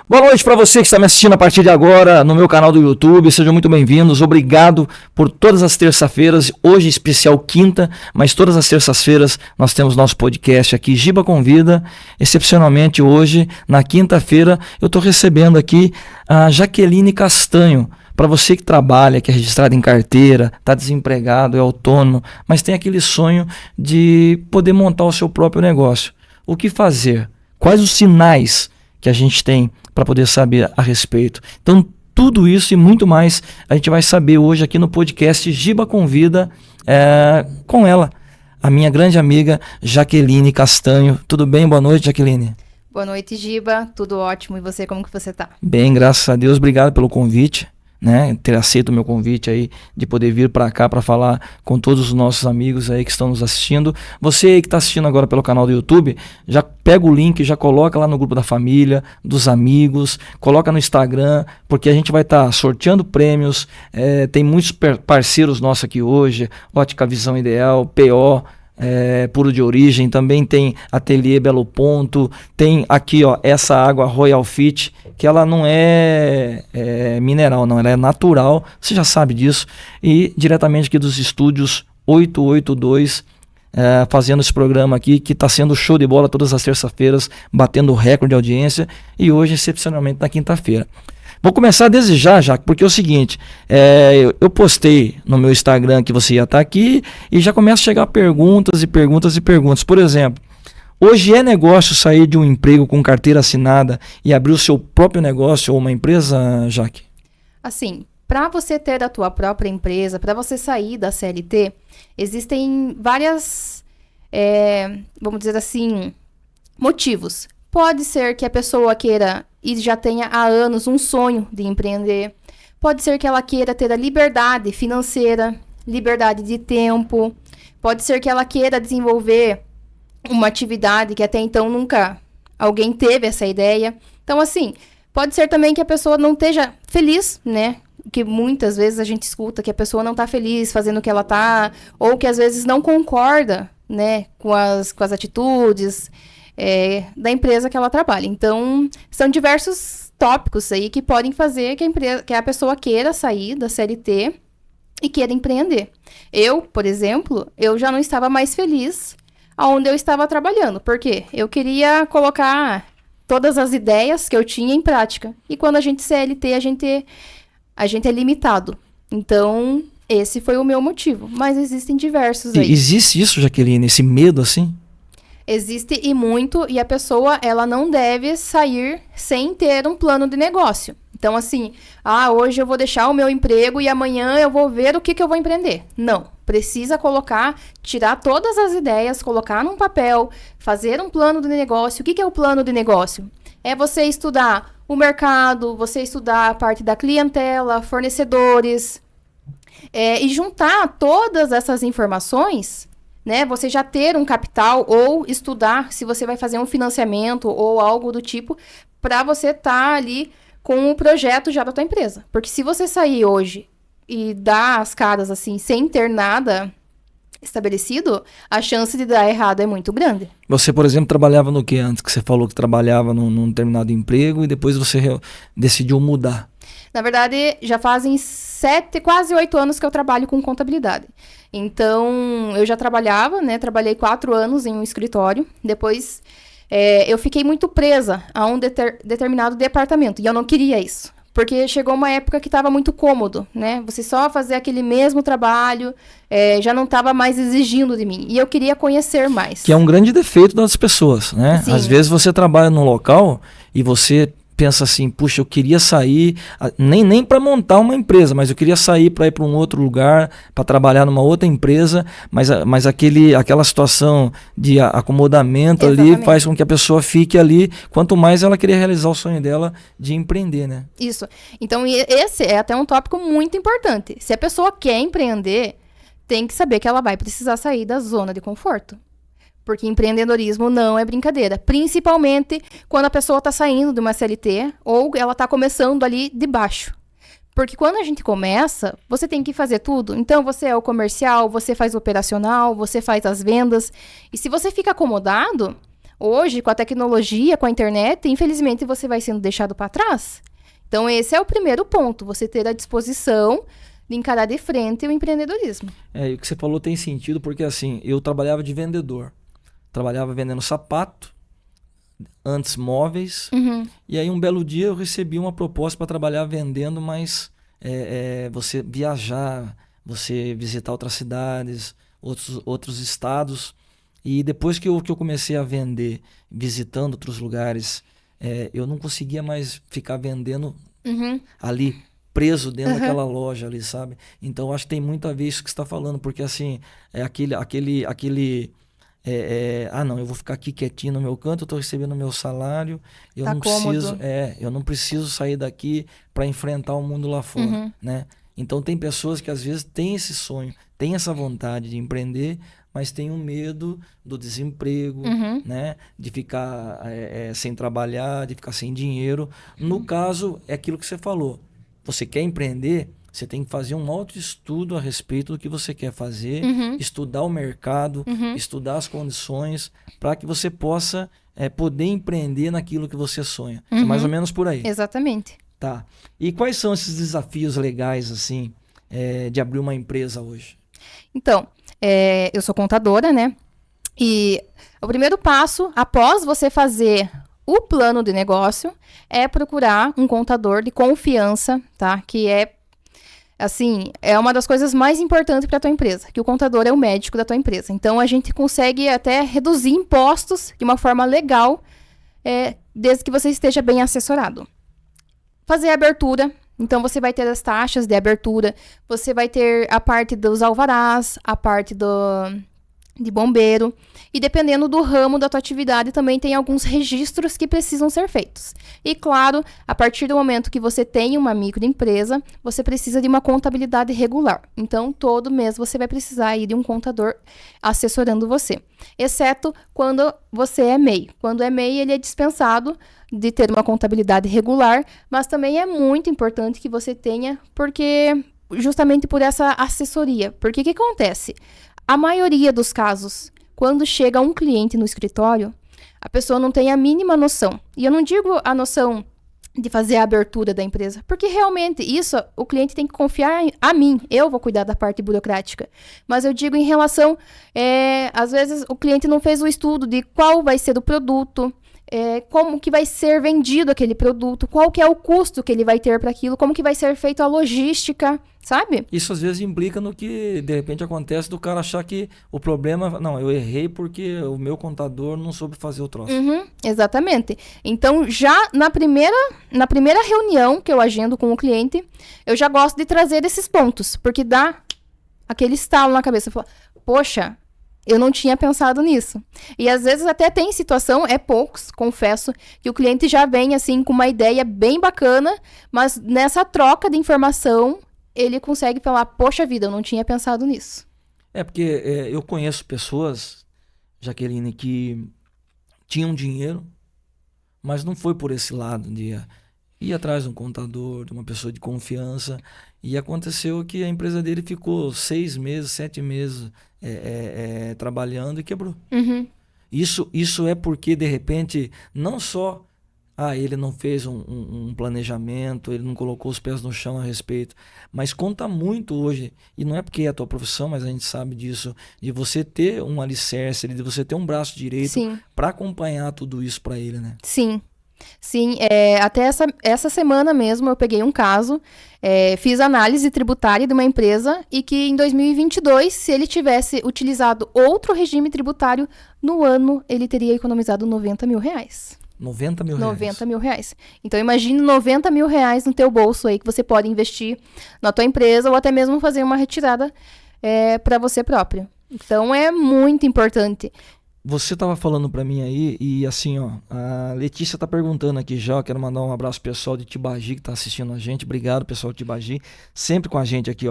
Boa noite para você que está me assistindo a partir de agora no meu canal do YouTube. Sejam muito bem-vindos. Obrigado por todas as terças-feiras. Hoje especial quinta, mas todas as terças-feiras nós temos nosso podcast aqui, Giba Convida. Excepcionalmente hoje, na quinta-feira, eu estou recebendo aqui a Jaqueline Castanho. Para você que trabalha, que é registrado em carteira, está desempregado, é autônomo, mas tem aquele sonho de poder montar o seu próprio negócio. O que fazer? Quais os sinais que a gente tem para poder saber a respeito? Então, tudo isso e muito mais a gente vai saber hoje aqui no podcast Giba Convida com ela, a minha grande amiga Jaqueline Castanho. Tudo bem? Boa noite, Jaqueline. Boa noite, Giba. Tudo ótimo. E você, como que você tá? Bem, graças a Deus. Obrigado pelo convite. Ter aceito o meu convite aí de poder vir para cá para falar com todos os nossos amigos aí que estão nos assistindo. Você aí que está assistindo agora pelo canal do YouTube, já pega o link, já coloca lá no grupo da família, dos amigos, coloca no Instagram, porque a gente vai estar sorteando prêmios. Tem muitos parceiros nossos aqui hoje, Ótica Visão Ideal, PO, Puro de Origem, também tem Ateliê Belo Ponto, tem aqui essa água Royal Fit, que ela não é mineral, não, ela é natural, você já sabe disso, e diretamente aqui dos estúdios 882, fazendo esse programa aqui, que está sendo show de bola todas as terças-feiras, batendo recorde de audiência, e hoje excepcionalmente na quinta-feira. Vou começar desde já, porque é o seguinte, eu postei no meu Instagram que você ia estar aqui e já começa a chegar perguntas. Por exemplo, hoje é negócio sair de um emprego com carteira assinada e abrir o seu próprio negócio ou uma empresa, Jaque? Assim, para você ter a tua própria empresa, para você sair da CLT, existem várias, vamos dizer assim, motivos. Pode ser que a pessoa queira e já tenha há anos um sonho de empreender. Pode ser que ela queira ter a liberdade financeira, liberdade de tempo. Pode ser que ela queira desenvolver uma atividade que até então nunca alguém teve essa ideia. Então, assim, pode ser também que a pessoa não esteja feliz, né? Que muitas vezes a gente escuta que a pessoa não está feliz fazendo o que ela está, ou que às vezes não concorda, né, com as atitudes da empresa que ela trabalha. Então, são diversos tópicos aí que podem fazer que a pessoa queira sair da CLT e queira empreender. Eu, por exemplo, eu já não estava mais feliz onde eu estava trabalhando, porque eu queria colocar todas as ideias que eu tinha em prática. E quando a gente CLT, a gente é limitado. Então, esse foi o meu motivo. Mas existem diversos aí. Existe isso, Jaqueline, esse medo assim? Existe e muito, e a pessoa, ela não deve sair sem ter um plano de negócio. Então, assim, hoje eu vou deixar o meu emprego e amanhã eu vou ver o que eu vou empreender. Não, precisa tirar todas as ideias, colocar num papel, fazer um plano de negócio. O que é o plano de negócio? É você estudar o mercado, você estudar a parte da clientela, fornecedores, e juntar todas essas informações, né, você já ter um capital ou estudar se você vai fazer um financiamento ou algo do tipo para você estar ali com o projeto já da tua empresa. Porque se você sair hoje e dar as caras assim sem ter nada estabelecido, a chance de dar errado é muito grande. Você, por exemplo, trabalhava no que antes? Que você falou que trabalhava num determinado emprego e depois você decidiu mudar. Na verdade, já fazem 7, quase 8 anos que eu trabalho com contabilidade. Então, eu já trabalhava, né? Trabalhei 4 anos em um escritório. Depois, eu fiquei muito presa a um determinado departamento. E eu não queria isso. Porque chegou uma época que estava muito cômodo, né? Você só fazer aquele mesmo trabalho, já não estava mais exigindo de mim. E eu queria conhecer mais. Que é um grande defeito das pessoas, né? Sim. Às vezes você trabalha num local e você pensa assim, puxa, eu queria sair, nem para montar uma empresa, mas eu queria sair para ir para um outro lugar, para trabalhar numa outra empresa, mas aquela situação de acomodamento. Exatamente. Ali faz com que a pessoa fique ali, quanto mais ela queria realizar o sonho dela de empreender, né? Isso. Então, esse é até um tópico muito importante. Se a pessoa quer empreender, tem que saber que ela vai precisar sair da zona de conforto. Porque empreendedorismo não é brincadeira. Principalmente quando a pessoa está saindo de uma CLT ou ela está começando ali de baixo. Porque quando a gente começa, você tem que fazer tudo. Então, você é o comercial, você faz o operacional, você faz as vendas. E se você fica acomodado, Hoje, com a tecnologia, com a internet, infelizmente você vai sendo deixado para trás. Então, esse é o primeiro ponto, você ter a disposição de encarar de frente o empreendedorismo. E o que você falou tem sentido, porque assim, eu trabalhava de vendedor. Trabalhava vendendo sapato, antes móveis, e aí um belo dia eu recebi uma proposta para trabalhar vendendo, mas você viajar, você visitar outras cidades, outros estados, e depois que eu comecei a vender, visitando outros lugares, eu não conseguia mais ficar vendendo ali, preso dentro daquela loja ali, sabe? Então eu acho que tem muito a ver isso que você está falando, porque assim, não, eu vou ficar aqui quietinho no meu canto, eu estou recebendo meu salário, eu Tá não cômodo. eu não preciso sair daqui para enfrentar o mundo lá fora, né? Então tem pessoas que às vezes têm esse sonho, têm essa vontade de empreender, mas tem um medo do desemprego, né? De ficar sem trabalhar, de ficar sem dinheiro. No caso, é aquilo que você falou. Você quer empreender, você tem que fazer um autoestudo a respeito do que você quer fazer, estudar o mercado, estudar as condições, para que você possa poder empreender naquilo que você sonha. É mais ou menos por aí. Exatamente. Tá. E quais são esses desafios legais, assim, de abrir uma empresa hoje? Então, eu sou contadora, né? E o primeiro passo, após você fazer o plano de negócio, é procurar um contador de confiança, tá? Que é uma das coisas mais importantes para a tua empresa, que o contador é o médico da tua empresa. Então, a gente consegue até reduzir impostos de uma forma legal, desde que você esteja bem assessorado. Fazer a abertura. Então, você vai ter as taxas de abertura, você vai ter a parte dos alvarás, a parte de bombeiro. E dependendo do ramo da tua atividade, também tem alguns registros que precisam ser feitos. E claro, a partir do momento que você tem uma microempresa, você precisa de uma contabilidade regular. Então, todo mês você vai precisar aí de um contador assessorando você. Exceto quando você é MEI. Quando é MEI, ele é dispensado de ter uma contabilidade regular, mas também é muito importante que você tenha, porque justamente por essa assessoria. Porque o que acontece? A maioria dos casos, quando chega um cliente no escritório, a pessoa não tem a mínima noção. E eu não digo a noção de fazer a abertura da empresa, porque realmente isso o cliente tem que confiar a mim. Eu vou cuidar da parte burocrática. Mas eu digo em relação, às vezes o cliente não fez o estudo de qual vai ser o produto, como que vai ser vendido aquele produto, qual que é o custo que ele vai ter para aquilo, como que vai ser feita a logística, sabe? Isso às vezes implica no que de repente acontece do cara achar que o problema, não, eu errei porque o meu contador não soube fazer o troço. Exatamente. Então, já na primeira reunião que eu agendo com o cliente, eu já gosto de trazer esses pontos, porque dá aquele estalo na cabeça, fala, poxa, eu não tinha pensado nisso. E às vezes até tem situação, poucos, confesso, que o cliente já vem assim com uma ideia bem bacana, mas nessa troca de informação, ele consegue falar, poxa vida, eu não tinha pensado nisso. Porque eu conheço pessoas, Jaqueline, que tinham dinheiro, mas não foi por esse lado de ir atrás de um contador, de uma pessoa de confiança, e aconteceu que a empresa dele ficou 6 meses, 7 meses trabalhando e quebrou. Isso é porque, de repente, não só ele não fez um planejamento, ele não colocou os pés no chão a respeito, mas conta muito hoje, e não é porque é a tua profissão, mas a gente sabe disso, de você ter um alicerce, de você ter um braço direito para acompanhar tudo isso para ele, né? Sim. Sim, até essa semana mesmo eu peguei um caso, fiz análise tributária de uma empresa e que em 2022, se ele tivesse utilizado outro regime tributário, no ano ele teria economizado R$90 mil. 90 mil reais. 90 mil reais. Então, imagine 90 mil reais no teu bolso aí que você pode investir na tua empresa ou até mesmo fazer uma retirada para você próprio. Então, é muito importante. Você estava falando para mim aí e assim, a Letícia tá perguntando aqui já, eu quero mandar um abraço pro pessoal de Tibagi que tá assistindo a gente. Obrigado, pessoal de Tibagi, sempre com a gente aqui,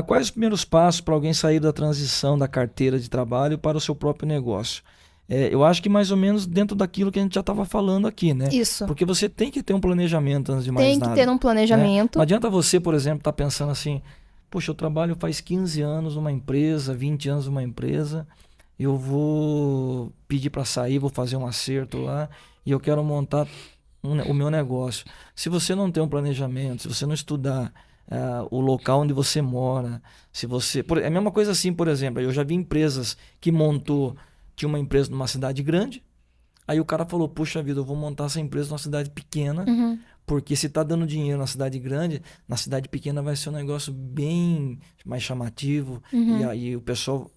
quais os primeiros passos para alguém sair da transição da carteira de trabalho para o seu próprio negócio? Eu acho que mais ou menos dentro daquilo que a gente já estava falando aqui, né? Isso. Porque você tem que ter um planejamento antes de mais nada. Tem que ter um planejamento. Né? Não adianta você, por exemplo, estar pensando assim, poxa, eu trabalho faz 15 anos numa empresa, 20 anos numa empresa, eu vou pedir para sair, vou fazer um acerto lá e eu quero montar o meu negócio. Se você não tem um planejamento, se você não estudar o local onde você mora, se você... É a mesma coisa assim, por exemplo, eu já vi empresas que tinha uma empresa numa cidade grande, aí o cara falou, puxa vida, eu vou montar essa empresa numa cidade pequena, porque se tá dando dinheiro na cidade grande, na cidade pequena vai ser um negócio bem mais chamativo, e aí o pessoal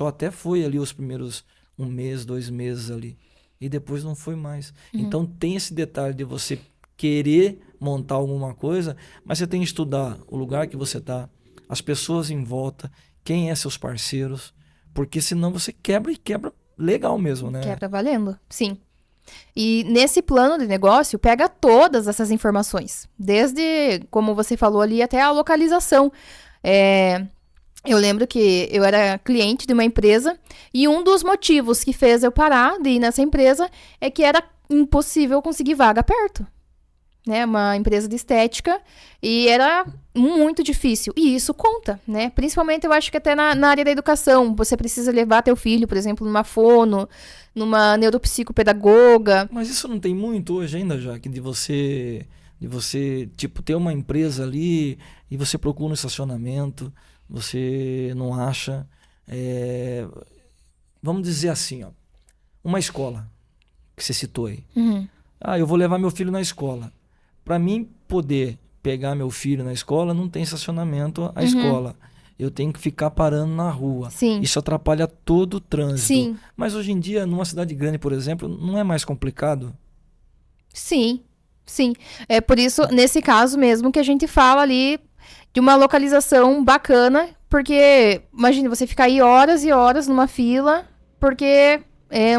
até foi ali os primeiros 1 mês, 2 meses ali, e depois não foi mais. Então tem esse detalhe de você querer montar alguma coisa, mas você tem que estudar o lugar que você tá, as pessoas em volta, quem é seus parceiros, porque senão você quebra e quebra legal mesmo, né? Quebra valendo, sim. E nesse plano de negócio, pega todas essas informações, desde, como você falou ali, até a localização. Eu lembro que eu era cliente de uma empresa e um dos motivos que fez eu parar de ir nessa empresa é que era impossível conseguir vaga perto. Né, uma empresa de estética, e era muito difícil. E isso conta, né? Principalmente eu acho que até na área da educação. Você precisa levar teu filho, por exemplo, numa fono, numa neuropsicopedagoga. Mas isso não tem muito hoje ainda, Jaque, de você tipo, ter uma empresa ali e você procura um estacionamento, você não acha. Vamos dizer assim, ó, uma escola que você citou aí. Eu vou levar meu filho na escola. Para mim poder pegar meu filho na escola, não tem estacionamento à escola. Eu tenho que ficar parando na rua. Sim. Isso atrapalha todo o trânsito. Sim. Mas hoje em dia, numa cidade grande, por exemplo, não é mais complicado? Sim, sim. É por isso, nesse caso mesmo, que a gente fala ali de uma localização bacana, porque imagina você ficar aí horas e horas numa fila, porque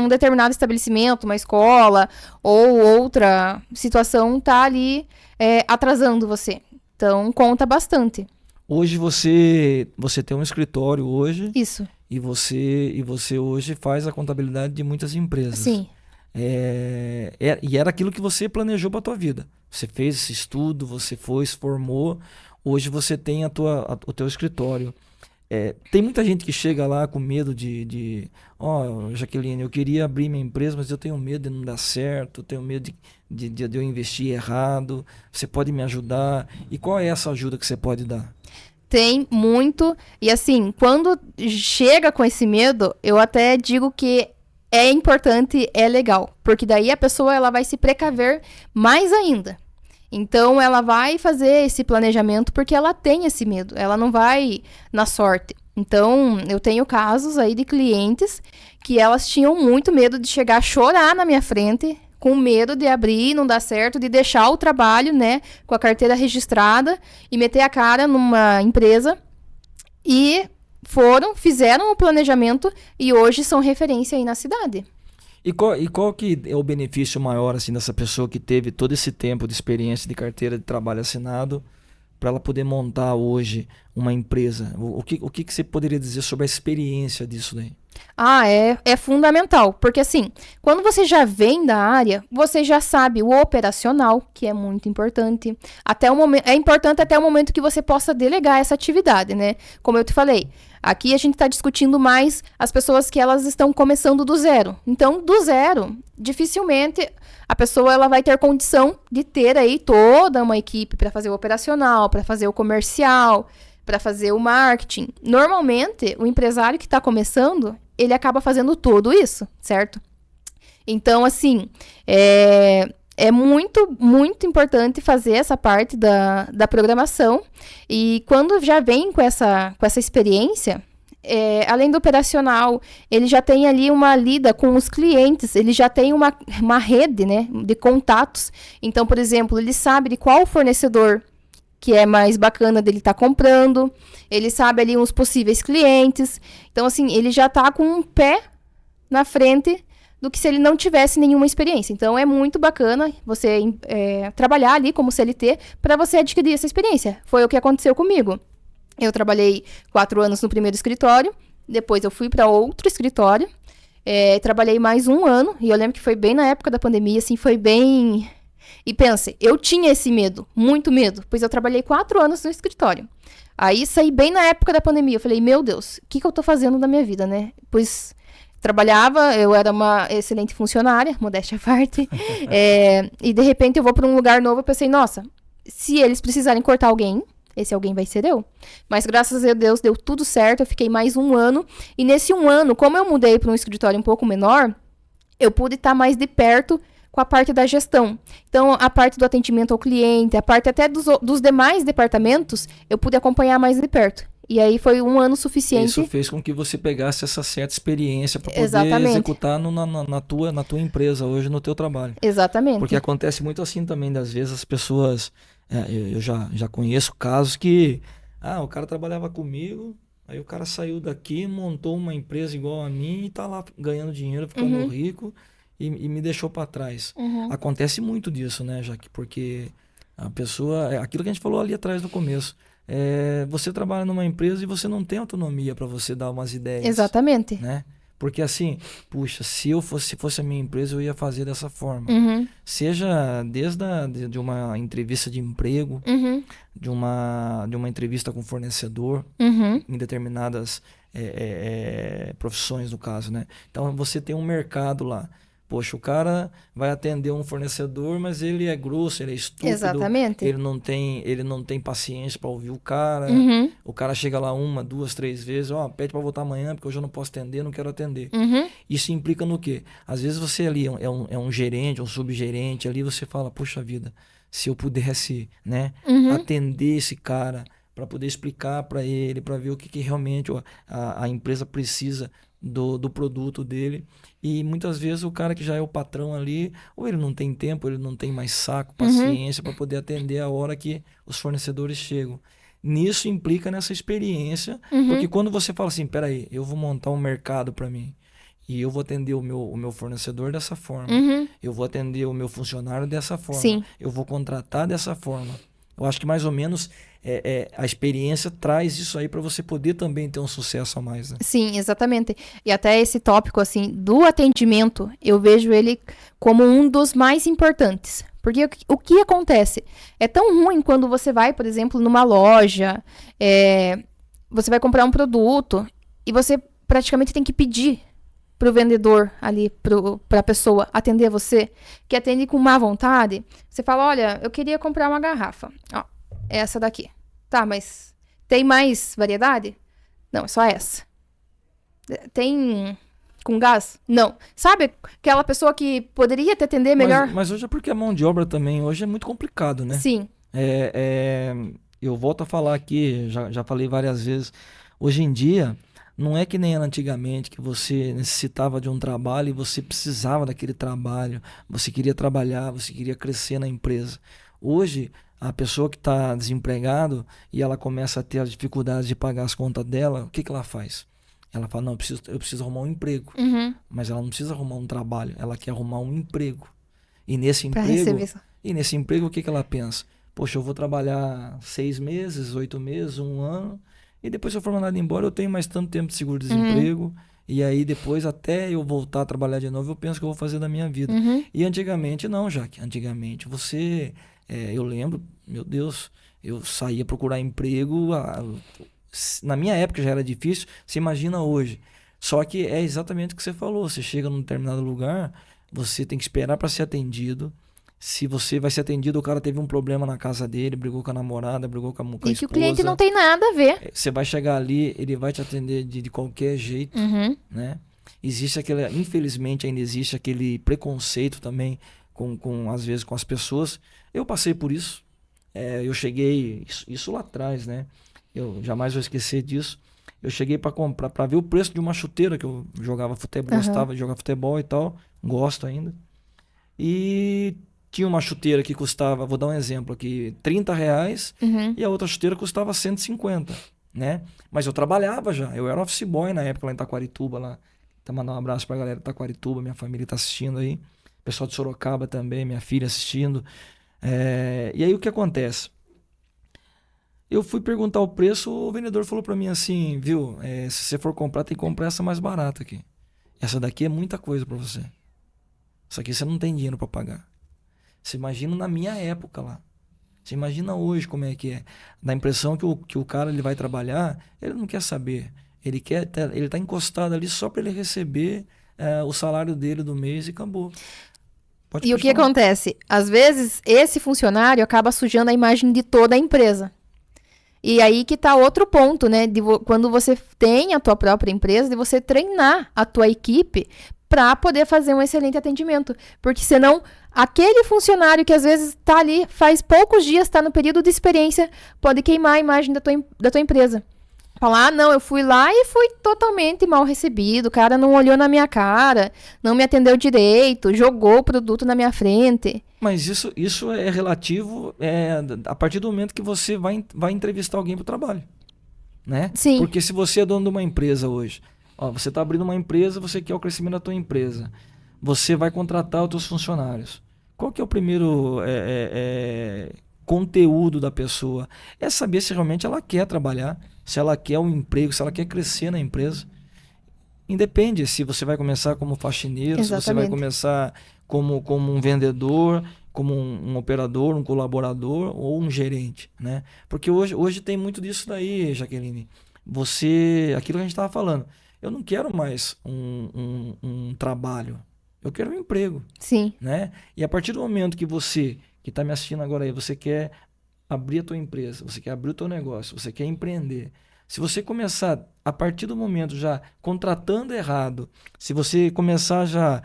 um determinado estabelecimento, uma escola ou outra situação tá ali atrasando você. Então, conta bastante. Hoje você tem um escritório hoje. Isso. E você hoje faz a contabilidade de muitas empresas. Sim. E era aquilo que você planejou para a tua vida. Você fez esse estudo, você se formou. Hoje você tem o teu escritório. Tem muita gente que chega lá com medo Jaqueline, eu queria abrir minha empresa, mas eu tenho medo de não dar certo, eu tenho medo de eu investir errado. Você pode me ajudar? E qual é essa ajuda que você pode dar? Tem muito. E assim, quando chega com esse medo, eu até digo que é importante, é legal. Porque daí a pessoa ela vai se precaver mais ainda. Então, ela vai fazer esse planejamento porque ela tem esse medo. Ela não vai na sorte. Então, eu tenho casos aí de clientes que elas tinham muito medo de chegar a chorar na minha frente, com medo de abrir, não dar certo, de deixar o trabalho, né, com a carteira registrada e meter a cara numa empresa. E fizeram o planejamento e hoje são referência aí na cidade. E qual que é o benefício maior assim dessa pessoa que teve todo esse tempo de experiência de carteira de trabalho assinado para ela poder montar hoje uma empresa? O que você poderia dizer sobre a experiência disso daí? É fundamental, porque assim, quando você já vem da área, você já sabe o operacional, que é muito importante. É importante até o momento que você possa delegar essa atividade, né? Como eu te falei, aqui a gente está discutindo mais as pessoas que elas estão começando do zero. Então, do zero, dificilmente a pessoa ela vai ter condição de ter aí toda uma equipe para fazer o operacional, para fazer o comercial, para fazer o marketing. Normalmente, o empresário que está começando, ele acaba fazendo tudo isso, certo? Então, assim, é muito, muito importante fazer essa parte da programação. E quando já vem com essa experiência, além do operacional, ele já tem ali uma lida com os clientes, ele já tem uma rede, né, de contatos. Então, por exemplo, ele sabe de qual fornecedor que é mais bacana dele estar comprando, ele sabe ali uns possíveis clientes. Então, assim, ele já está com um pé na frente do que se ele não tivesse nenhuma experiência. Então, é muito bacana você trabalhar ali como CLT para você adquirir essa experiência. Foi o que aconteceu comigo. Eu trabalhei 4 anos no primeiro escritório, depois eu fui para outro escritório, trabalhei mais 1 ano, e eu lembro que foi bem na época da pandemia, assim, foi bem... E pense, eu tinha esse medo, muito medo, pois eu trabalhei 4 anos no escritório. Aí saí bem na época da pandemia, eu falei, meu Deus, o que eu tô fazendo da minha vida, né? Pois trabalhava, eu era uma excelente funcionária, modéstia à parte, e de repente eu vou para um lugar novo e pensei, nossa, se eles precisarem cortar alguém, esse alguém vai ser eu. Mas graças a Deus deu tudo certo, eu fiquei mais um ano, e nesse um ano, como eu mudei para um escritório um pouco menor, eu pude estar mais de perto com a parte da gestão. Então, a parte do atendimento ao cliente, a parte até dos demais departamentos, eu pude acompanhar mais de perto. E aí foi um ano suficiente. Isso fez com que você pegasse essa certa experiência para poder Exatamente. executar na tua empresa hoje, no teu trabalho. Exatamente. Porque acontece muito assim também, das vezes as pessoas... eu já conheço casos que... o cara trabalhava comigo, aí o cara saiu daqui, montou uma empresa igual a mim e tá lá ganhando dinheiro, ficando rico e me deixou para trás. Acontece muito disso, né, Jaque? Porque a pessoa... aquilo que a gente falou ali atrás no começo. Você trabalha numa empresa e você não tem autonomia para você dar umas ideias. Exatamente. Né? Porque assim, puxa, se fosse a minha empresa, eu ia fazer dessa forma. Seja de uma entrevista de emprego, de uma entrevista com fornecedor, em determinadas profissões, no caso, né? Então você tem um mercado lá. Poxa, o cara vai atender um fornecedor, mas ele é grosso, ele é estúpido. Exatamente. Ele não tem paciência para ouvir o cara. O cara chega lá 1, 2, 3 vezes, pede para voltar amanhã, porque hoje eu não posso atender, não quero atender. Isso implica no quê? Às vezes você ali é um gerente, um subgerente, ali você fala, poxa vida, se eu pudesse, né, atender esse cara, para poder explicar para ele, para ver o que realmente a empresa precisa do produto dele. E muitas vezes o cara que já é o patrão ali, ou ele não tem tempo, ele não tem mais saco, paciência para poder atender a hora que os fornecedores chegam. Nisso implica nessa experiência, porque quando você fala assim, peraí, eu vou montar um mercado para mim, e eu vou atender o meu fornecedor dessa forma, eu vou atender o meu funcionário dessa forma, Sim. eu vou contratar dessa forma. Eu acho que mais ou menos a experiência traz isso aí para você poder também ter um sucesso a mais, né? Sim, exatamente. E até esse tópico, assim, do atendimento, eu vejo ele como um dos mais importantes. Porque o que acontece? É tão ruim quando você vai, por exemplo, numa loja, você vai comprar um produto e você praticamente tem que pedir pro vendedor ali, pra pessoa atender você, que atende com má vontade. Você fala, olha, eu queria comprar uma garrafa. Ó, essa daqui. Tá, mas tem mais variedade? Não, é só essa. Tem com gás? Não. Sabe aquela pessoa que poderia te atender melhor? Mas hoje é porque a mão de obra também, hoje é muito complicado, né? Sim. Eu volto a falar aqui, já falei várias vezes, hoje em dia, não é que nem era antigamente, que você necessitava de um trabalho e você precisava daquele trabalho, você queria trabalhar, você queria crescer na empresa. Hoje, a pessoa que está desempregado e ela começa a ter as dificuldades de pagar as contas dela, o que ela faz? Ela fala, não, eu preciso arrumar um emprego. Mas ela não precisa arrumar um trabalho, ela quer arrumar um emprego. E nesse emprego, o que ela pensa? Poxa, eu vou trabalhar 6 meses, 8 meses, 1 ano, e depois se eu for mandado embora, eu tenho mais tanto tempo de seguro-desemprego, e aí depois, até eu voltar a trabalhar de novo, eu penso que eu vou fazer da minha vida. E antigamente não, Jaque. Antigamente você... eu lembro, meu Deus, eu saía procurar emprego, na minha época já era difícil, você imagina hoje. Só que é exatamente o que você falou, você chega num determinado lugar, você tem que esperar para ser atendido. Se você vai ser atendido, o cara teve um problema na casa dele, brigou com a namorada, brigou com a esposa. E que o cliente não tem nada a ver. Você vai chegar ali, ele vai te atender de qualquer jeito, né? Existe infelizmente ainda existe aquele preconceito também às vezes com as pessoas. Eu passei por isso. Eu cheguei, isso lá atrás, né? Eu jamais vou esquecer disso. Eu cheguei para comprar, para ver o preço de uma chuteira, que eu jogava futebol, gostava de jogar futebol e tal, gosto ainda. E tinha uma chuteira que custava, vou dar um exemplo aqui, R$30, e a outra chuteira custava 150, né? Mas eu trabalhava já, eu era office boy na época lá em Taquarituba, lá. Então, mandar um abraço pra galera de Taquarituba, minha família tá assistindo aí. Pessoal de Sorocaba também, minha filha assistindo. E aí o que acontece? Eu fui perguntar o preço, o vendedor falou pra mim assim, viu, se você for comprar, tem que comprar essa mais barata aqui. Essa daqui é muita coisa pra você. Isso aqui você não tem dinheiro pra pagar. Você imagina na minha época lá. Você imagina hoje como é que é. Dá a impressão que o cara ele vai trabalhar, ele não quer saber. Ele tá encostado ali só para ele receber o salário dele do mês e acabou. E o que acontece? Às vezes, esse funcionário acaba sujando a imagem de toda a empresa. E aí que tá outro ponto, né? Quando você tem a tua própria empresa, de você treinar a tua equipe para poder fazer um excelente atendimento. Porque senão, aquele funcionário que às vezes está ali, faz poucos dias, está no período de experiência, pode queimar a imagem da tua empresa. Falar, não, eu fui lá e fui totalmente mal recebido, o cara não olhou na minha cara, não me atendeu direito, jogou o produto na minha frente. Mas isso é relativo a partir do momento que você vai entrevistar alguém para o trabalho, né? Sim. Porque se você é dono de uma empresa hoje, você está abrindo uma empresa, você quer o crescimento da tua empresa, você vai contratar os teus funcionários. Qual que é o primeiro conteúdo da pessoa? É saber se realmente ela quer trabalhar, se ela quer um emprego, se ela quer crescer na empresa. Independe se você vai começar como faxineiro, Exatamente. se você vai começar como um vendedor, como um operador, um colaborador ou um gerente, né? Porque hoje tem muito disso daí, Jaqueline. Aquilo que a gente estava falando, eu não quero mais um trabalho, eu quero um emprego. Sim. Né? E a partir do momento que você, que está me assistindo agora aí, você quer abrir a tua empresa, você quer abrir o teu negócio, você quer empreender. Se você começar, a partir do momento já contratando errado, se você começar já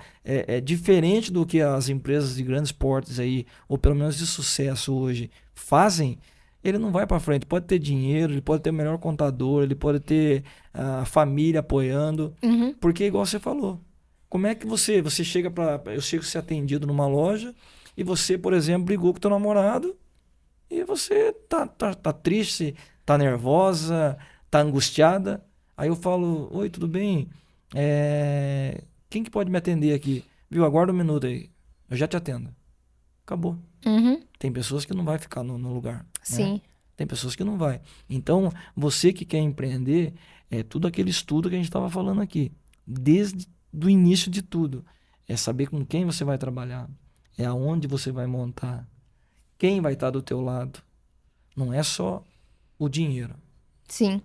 diferente do que as empresas de grandes portes aí, ou pelo menos de sucesso hoje, fazem, ele não vai para frente. Pode ter dinheiro, ele pode ter o melhor contador, ele pode ter a família apoiando, porque igual você falou, como é que você chega eu chego a ser atendido numa loja e você, por exemplo, brigou com teu namorado e você tá triste, tá nervosa, tá angustiada. Aí eu falo, oi, tudo bem? Quem que pode me atender aqui? Viu, aguarda um minuto aí, eu já te atendo. Acabou. Tem pessoas que não vai ficar no lugar. Sim. Né? Tem pessoas que não vai. Então, você que quer empreender, é tudo aquele estudo que a gente estava falando aqui. Desde do início de tudo. É saber com quem você vai trabalhar. É aonde você vai montar. Quem vai estar do teu lado. Não é só o dinheiro. Sim.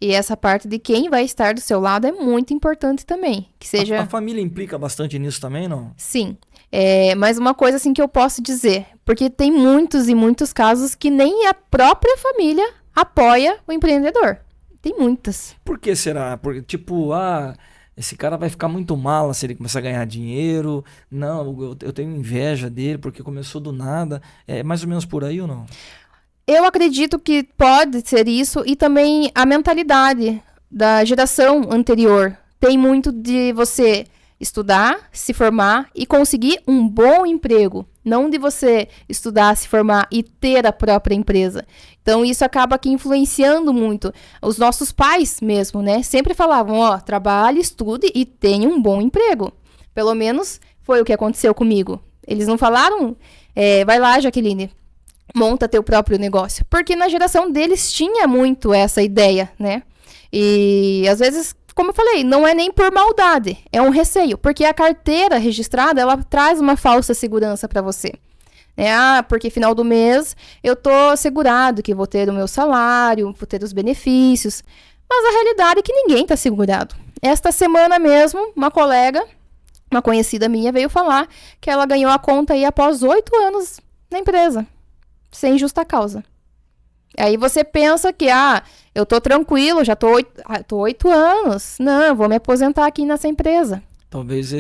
E essa parte de quem vai estar do seu lado é muito importante também. Que seja... A família implica bastante nisso também, não? Sim. Mas uma coisa assim que eu posso dizer, porque tem muitos e muitos casos que nem a própria família apoia o empreendedor. Tem muitas. Por que será? Porque, esse cara vai ficar muito mal se ele começar a ganhar dinheiro. Não, eu tenho inveja dele porque começou do nada. É mais ou menos por aí ou não? Eu acredito que pode ser isso e também a mentalidade da geração anterior. Tem muito de você estudar, se formar e conseguir um bom emprego. Não de você estudar, se formar e ter a própria empresa. Então, isso acaba aqui influenciando muito. Os nossos pais mesmo, né? Sempre falavam, trabalhe, estude e tenha um bom emprego. Pelo menos foi o que aconteceu comigo. Eles não falaram, vai lá, Jaqueline, monta teu próprio negócio. Porque na geração deles tinha muito essa ideia, né? E, às vezes, como eu falei, não é nem por maldade, é um receio. Porque a carteira registrada, ela traz uma falsa segurança para você. Porque final do mês eu tô assegurado que vou ter o meu salário, vou ter os benefícios. Mas a realidade é que ninguém tá segurado. Esta semana mesmo, uma colega, uma conhecida minha, veio falar que ela ganhou a conta aí após 8 anos na empresa, sem justa causa. Aí você pensa que, eu tô tranquilo, já tô 8 anos. Não, eu vou me aposentar aqui nessa empresa. Talvez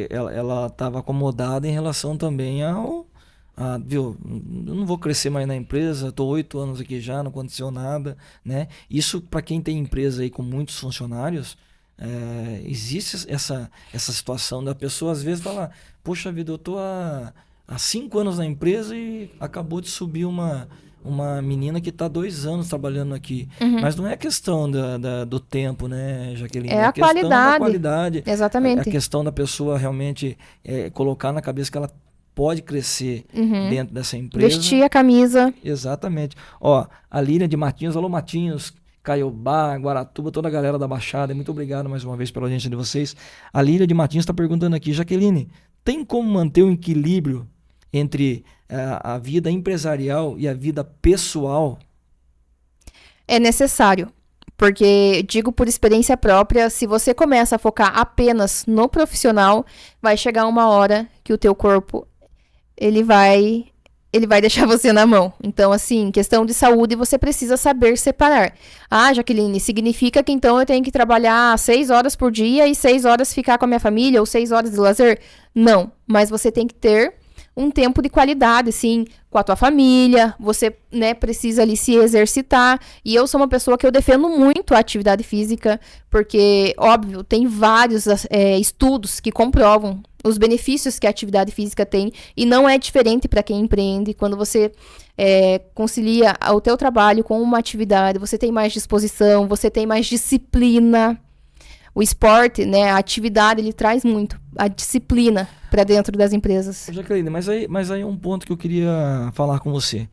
ela estava acomodada em relação também viu, eu não vou crescer mais na empresa, estou 8 anos aqui já, não aconteceu nada, né? Isso para quem tem empresa aí com muitos funcionários, existe essa situação da pessoa às vezes falar, poxa vida, eu estou há 5 anos na empresa e acabou de subir uma menina que está 2 anos trabalhando aqui. Mas não é questão do tempo, né, Jaqueline? É a questão qualidade. da qualidade. Exatamente. É a questão da pessoa realmente colocar na cabeça que ela pode crescer dentro dessa empresa. Vestir a camisa. Exatamente. A Lília de Matinhos, alô Matinhos, Caiobá, Guaratuba, toda a galera da Baixada, muito obrigado mais uma vez pela audiência de vocês. A Lília de Matinhos está perguntando aqui, Jaqueline, tem como manter um equilíbrio entre a vida empresarial e a vida pessoal? É necessário, Porque, digo por experiência própria, se você começa a focar apenas no profissional, vai chegar uma hora que o teu corpo, ele vai deixar você na mão. Então, assim, questão de saúde, você precisa saber separar. Ah, Jaqueline, significa que então eu tenho que trabalhar 6 horas por dia e 6 horas ficar com a minha família ou 6 horas de lazer? Não, mas você tem que ter um tempo de qualidade, sim, com a tua família, você, né, precisa ali se exercitar, e eu sou uma pessoa que eu defendo muito a atividade física, porque, óbvio, tem vários estudos que comprovam os benefícios que a atividade física tem, e não é diferente para quem empreende. Quando você concilia o teu trabalho com uma atividade, você tem mais disposição, você tem mais disciplina. O esporte, né, a atividade, ele traz muito a disciplina para dentro das empresas. Jaqueline, mas aí é um ponto que eu queria falar com você.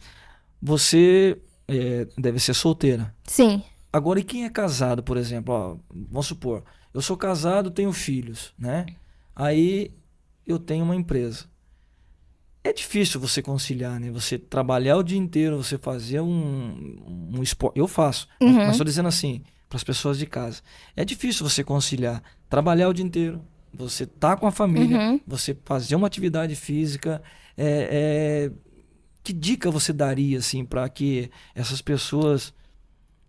Você deve ser solteira. Sim. Agora, e quem é casado, por exemplo? Ó, vamos supor, eu sou casado, tenho filhos, né? Aí eu tenho uma empresa. É difícil você conciliar, né? Você trabalhar o dia inteiro, você fazer um esporte. Eu faço, mas estou dizendo assim, para as pessoas de casa. É difícil você conciliar, trabalhar o dia inteiro, você tá com a família, você fazer uma atividade física. Que dica você daria, assim, para que essas pessoas...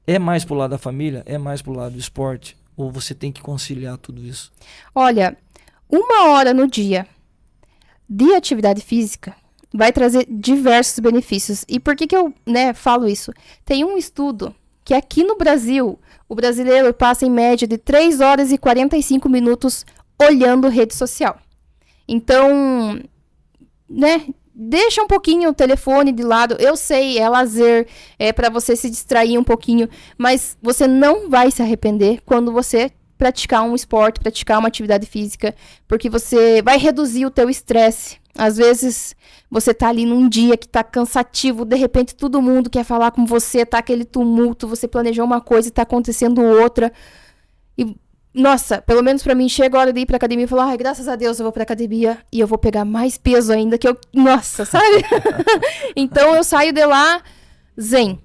É mais pro lado da família? É mais pro lado do esporte? Ou você tem que conciliar tudo isso? Olha, 1 hora no dia de atividade física vai trazer diversos benefícios. E por que eu, falo isso? Tem um estudo que aqui no Brasil, o brasileiro passa em média de 3 horas e 45 minutos olhando rede social. Então, deixa um pouquinho o telefone de lado. Eu sei, é lazer, é para você se distrair um pouquinho, mas você não vai se arrepender quando você praticar um esporte, praticar uma atividade física, porque você vai reduzir o teu estresse. Às vezes, você tá ali num dia que tá cansativo, de repente todo mundo quer falar com você, tá aquele tumulto, você planejou uma coisa e tá acontecendo outra. E, nossa, pelo menos pra mim, chega a hora de ir pra academia e falar, ai, graças a Deus eu vou pra academia e eu vou pegar mais peso ainda que eu... Nossa, sabe? Então, eu saio de lá zen.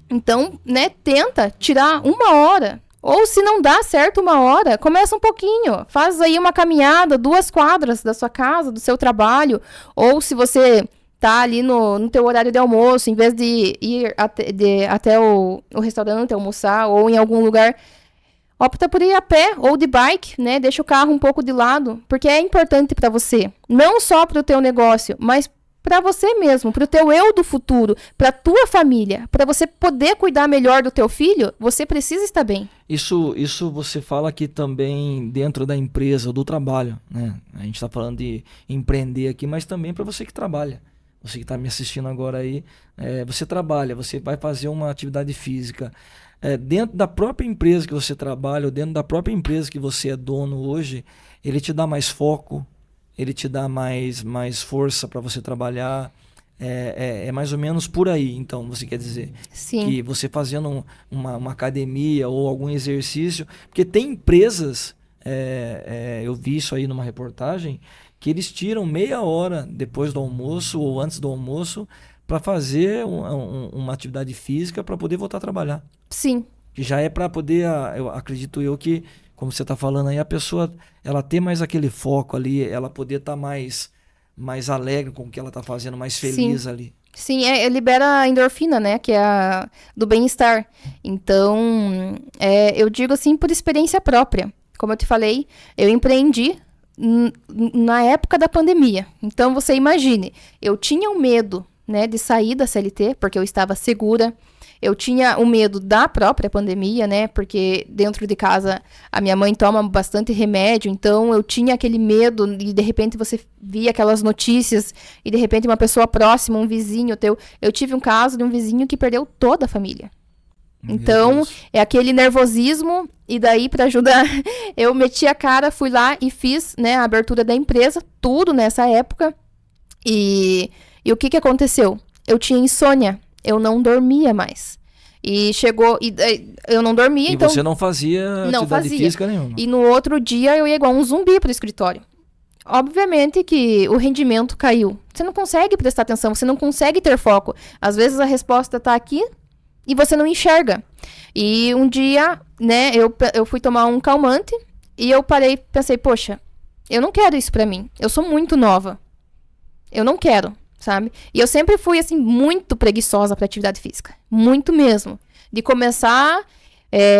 Então, tenta tirar 1 hora. Ou se não dá certo 1 hora, começa um pouquinho. Faz aí uma caminhada, 2 quadras da sua casa, do seu trabalho. Ou se você tá ali no teu horário de almoço, em vez de ir até o restaurante almoçar ou em algum lugar, opta por ir a pé ou de bike, Deixa o carro um pouco de lado, porque é importante para você. Não só para o teu negócio, mas para você mesmo, para o teu eu do futuro, para a tua família, para você poder cuidar melhor do teu filho, você precisa estar bem. Isso você fala aqui também dentro da empresa, do trabalho, né? A gente está falando de empreender aqui, mas também para você que trabalha. Você que está me assistindo agora aí, você trabalha, você vai fazer uma atividade física. Dentro da própria empresa que você trabalha, ou dentro da própria empresa que você é dono hoje, ele te dá mais foco, ele te dá mais força para você trabalhar. É mais ou menos por aí, então, você quer dizer. Sim. Que você fazendo uma academia ou algum exercício, porque tem empresas, eu vi isso aí numa reportagem, que eles tiram meia hora depois do almoço ou antes do almoço para fazer uma atividade física para poder voltar a trabalhar. Sim. Que já é para poder, acredito eu que, como você está falando aí, a pessoa ela ter mais aquele foco ali, ela poder estar mais alegre com o que ela está fazendo, mais feliz. Sim. Ali. Sim, libera a endorfina, que é a do bem-estar. Então, eu digo assim por experiência própria. Como eu te falei, eu empreendi na época da pandemia. Então, você imagine, eu tinha um medo, de sair da CLT, porque eu estava segura. Eu tinha o medo da própria pandemia, porque dentro de casa a minha mãe toma bastante remédio, então eu tinha aquele medo e de repente você via aquelas notícias e de repente uma pessoa próxima, um vizinho teu... Eu tive um caso de um vizinho que perdeu toda a família. Então, é aquele nervosismo e daí para ajudar, eu meti a cara, fui lá e fiz, a abertura da empresa, tudo nessa época. E o que aconteceu? Eu tinha insônia. Eu não dormia mais. E chegou... eu não dormia, então... E você não fazia atividade física nenhuma. E no outro dia eu ia igual um zumbi pro escritório. Obviamente que o rendimento caiu. Você não consegue prestar atenção, você não consegue ter foco. Às vezes a resposta tá aqui, e você não enxerga. E um dia, né, eu fui tomar um calmante e eu parei e pensei, poxa, eu não quero isso pra mim. Eu sou muito nova. Eu não quero, sabe? E eu sempre fui, assim, muito preguiçosa pra atividade física. Muito mesmo. De começar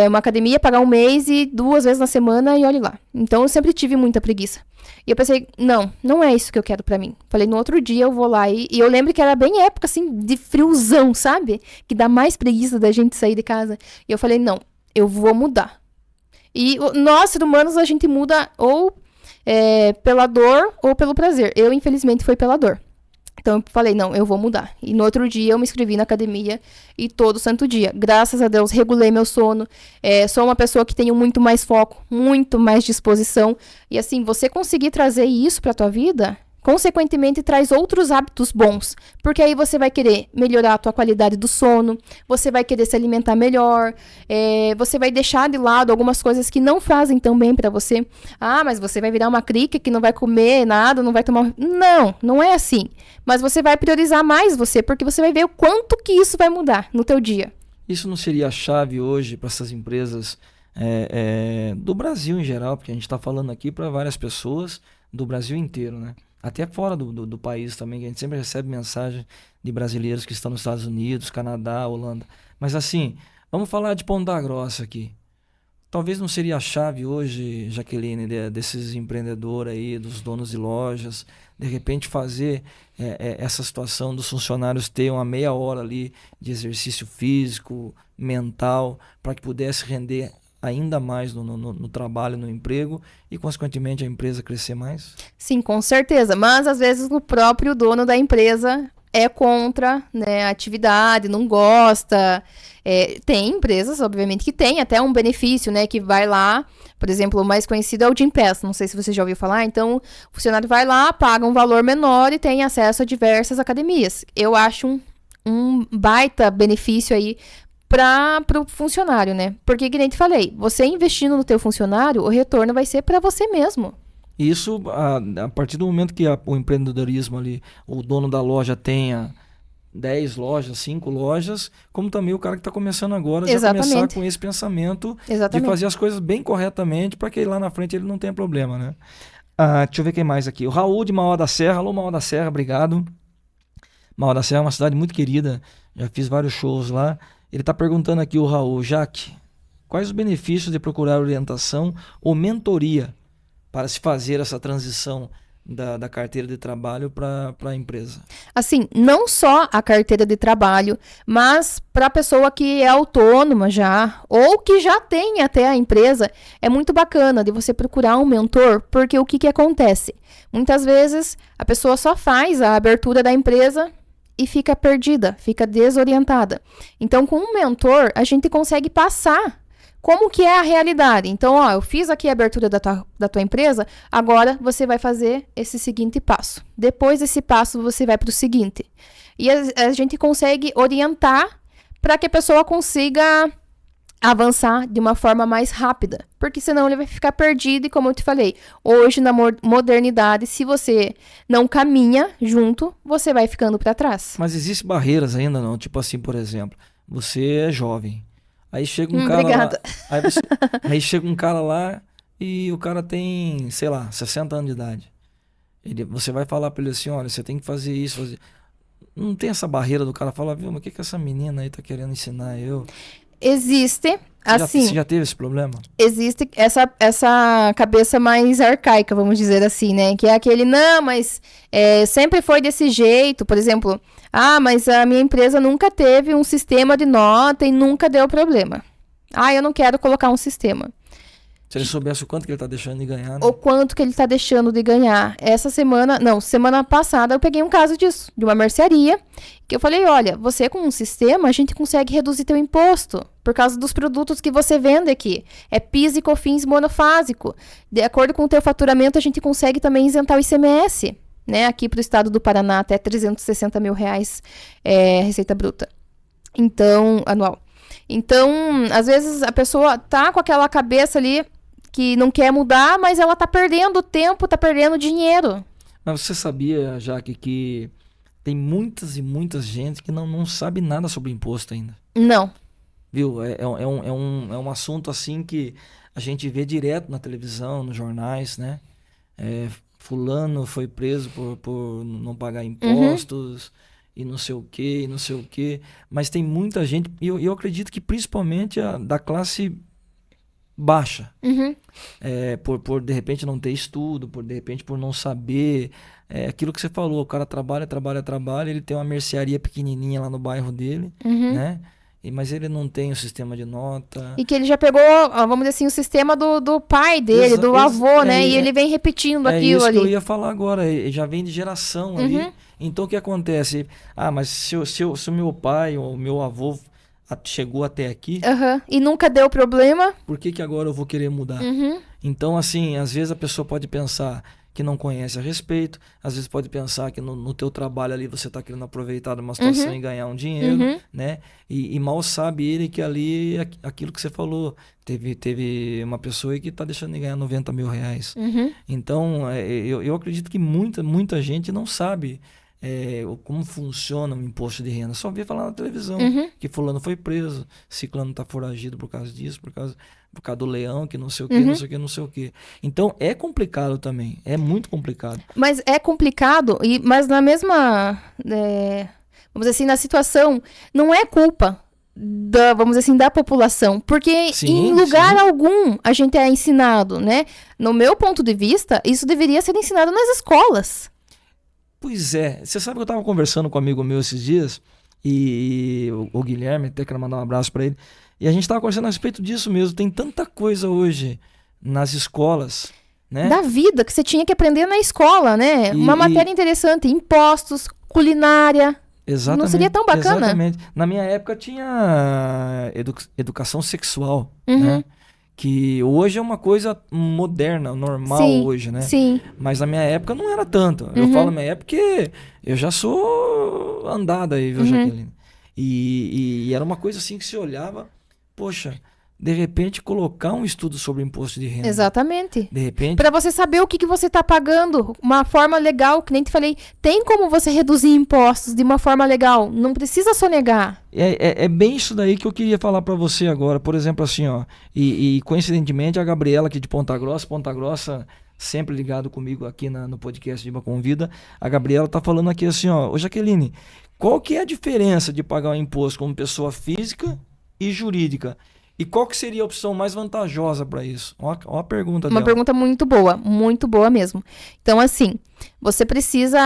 uma academia, pagar um mês e 2 vezes na semana e olhe lá. Então, eu sempre tive muita preguiça. E eu pensei, não é isso que eu quero pra mim. Falei, no outro dia eu vou lá e eu lembro que era bem época, assim, de friozão, sabe? Que dá mais preguiça da gente sair de casa. E eu falei, não, eu vou mudar. E nós, seres humanos, a gente muda ou pela dor ou pelo prazer. Eu, infelizmente, fui pela dor. Então, eu falei, não, eu vou mudar. E no outro dia, eu me inscrevi na academia e todo santo dia. Graças a Deus, regulei meu sono. Sou uma pessoa que tenho muito mais foco, muito mais disposição. E assim, você conseguir trazer isso pra tua vida, consequentemente, traz outros hábitos bons. Porque aí você vai querer melhorar a tua qualidade do sono, você vai querer se alimentar melhor, você vai deixar de lado algumas coisas que não fazem tão bem pra você. Ah, mas você vai virar uma crica que não vai comer nada, não vai tomar... Não é assim. Mas você vai priorizar mais você, porque você vai ver o quanto que isso vai mudar no teu dia. Isso não seria a chave hoje para essas empresas do Brasil em geral, porque a gente está falando aqui para várias pessoas do Brasil inteiro, né? Até fora do país também, que a gente sempre recebe mensagem de brasileiros que estão nos Estados Unidos, Canadá, Holanda. Mas assim, vamos falar de Ponta Grossa aqui. Talvez não seria a chave hoje, Jaqueline, desses empreendedores aí, dos donos de lojas, de repente fazer essa situação dos funcionários ter uma meia hora ali de exercício físico, mental, para que pudesse render ainda mais no trabalho, no emprego e, consequentemente, a empresa crescer mais? Sim, com certeza. Mas, às vezes, o próprio dono da empresa é contra, né, a atividade, não gosta. Tem empresas, obviamente, que tem até um benefício, né, que vai lá, por exemplo, o mais conhecido é o Gympass, não sei se você já ouviu falar. Então, o funcionário vai lá, paga um valor menor e tem acesso a diversas academias. Eu acho um baita benefício aí para o funcionário, né? Porque, que nem te falei, você investindo no teu funcionário, o retorno vai ser para você mesmo. Isso, a partir do momento que o empreendedorismo ali, o dono da loja tenha 10 lojas, 5 lojas, como também o cara que está começando agora já começar com esse pensamento de fazer as coisas bem corretamente para que lá na frente ele não tenha problema, né? Deixa eu ver quem mais aqui. O Raul de Mauá da Serra. Alô, Mauá da Serra, obrigado. Mauá da Serra é uma cidade muito querida, já fiz vários shows lá. Ele está perguntando aqui, o Raul, Jaque, quais os benefícios de procurar orientação ou mentoria para se fazer essa transição da carteira de trabalho para a empresa? Assim, não só a carteira de trabalho, mas para a pessoa que é autônoma já, ou que já tem até a empresa, é muito bacana de você procurar um mentor, porque o que acontece? Muitas vezes a pessoa só faz a abertura da empresa e fica perdida, fica desorientada. Então, com um mentor, a gente consegue passar como que é a realidade. Então, eu fiz aqui a abertura da tua empresa, agora você vai fazer esse seguinte passo. Depois desse passo, você vai para o seguinte. E a gente consegue orientar para que a pessoa consiga avançar de uma forma mais rápida. Porque senão ele vai ficar perdido e, como eu te falei, hoje na modernidade, se você não caminha junto, você vai ficando para trás. Mas existem barreiras ainda não? Tipo assim, por exemplo, você é jovem. Aí chega um cara obrigada. lá. Aí chega um cara lá e o cara tem, sei lá, 60 anos de idade. Você vai falar pra ele assim, olha, você tem que fazer isso, fazer... Não tem essa barreira do cara falar, viu, mas o que essa menina aí tá querendo ensinar eu? Existe, assim... Você já teve esse problema? Existe essa cabeça mais arcaica, vamos dizer assim, né? Que é aquele, não, mas sempre foi desse jeito. Por exemplo, mas a minha empresa nunca teve um sistema de nota e nunca deu problema. Eu não quero colocar um sistema. Se ele soubesse o quanto que ele tá deixando de ganhar, né? O quanto que ele tá deixando de ganhar. Semana passada eu peguei um caso disso, de uma mercearia, que eu falei, olha, você com um sistema, a gente consegue reduzir teu imposto, por causa dos produtos que você vende aqui. É PIS e COFINS monofásico. De acordo com o teu faturamento, a gente consegue também isentar o ICMS, né? Aqui pro estado do Paraná, até R$360 mil, receita bruta. Então, anual. Então, às vezes a pessoa tá com aquela cabeça ali que não quer mudar, mas ela tá perdendo tempo, tá perdendo dinheiro. Mas você sabia, Jaque, que tem muitas e muitas gente que não sabe nada sobre imposto ainda? Não. viu? É um assunto assim que a gente vê direto na televisão, nos jornais, né? Fulano foi preso por não pagar impostos e não sei o quê, e não sei o quê. Mas tem muita gente, e eu acredito que principalmente da classe baixa, por de repente não ter estudo, por de repente por não saber, aquilo que você falou, o cara trabalha, ele tem uma mercearia pequenininha lá no bairro dele, né? Mas ele não tem o sistema de nota. E que ele já pegou, vamos dizer assim, o sistema do pai dele, do avô, né? E ele vem repetindo aquilo isso ali. que eu ia falar agora, já vem de geração ali. Então o que acontece? Mas se o meu pai ou o meu avô chegou até aqui, E nunca deu problema, por que agora eu vou querer mudar? Então, assim, às vezes a pessoa pode pensar que não conhece a respeito, às vezes pode pensar que no teu trabalho ali você está querendo aproveitar de uma situação e ganhar um dinheiro, né? E mal sabe ele que ali, aquilo que você falou, teve uma pessoa aí que está deixando de ganhar 90 mil reais. Então, eu acredito que muita gente não sabe como funciona o imposto de renda. Só vê falar na televisão que fulano foi preso, ciclano está foragido por causa disso, por causa do leão, que não sei o que, não sei o que, não sei o que. Então, é complicado também. É muito complicado. Mas é complicado, mas na mesma... vamos dizer assim, na situação, não é culpa vamos dizer assim, da população. Porque em lugar algum a gente é ensinado, né? No meu ponto de vista, isso deveria ser ensinado nas escolas. Pois é. Você sabe que eu estava conversando com um amigo meu esses dias, e o Guilherme, até quero mandar um abraço para ele, e a gente estava conversando a respeito disso mesmo. Tem tanta coisa hoje nas escolas, né? Da vida, que você tinha que aprender na escola, né? Uma matéria interessante, impostos, culinária. Exatamente. Não seria tão bacana? Exatamente. Na minha época tinha educação sexual, né? Que hoje é uma coisa moderna, normal hoje, né? Sim. Mas na minha época não era tanto. Eu falo minha época porque eu já sou andada aí, viu, Jaqueline? E era uma coisa assim que se olhava, poxa, de repente colocar um estudo sobre imposto de renda. Exatamente. De repente... Para você saber o que você está pagando, uma forma legal, que nem te falei, tem como você reduzir impostos de uma forma legal, não precisa sonegar. É bem isso daí que eu queria falar para você agora. Por exemplo, assim, ó, e coincidentemente a Gabriela aqui de Ponta Grossa, sempre ligado comigo aqui no podcast de Iba Convida, a Gabriela tá falando aqui assim, ó, ô Jaqueline, qual que é a diferença de pagar um imposto como pessoa física e jurídica? E qual que seria a opção mais vantajosa para isso? Ó a pergunta dela. Uma pergunta muito boa mesmo. Então, assim, você precisa...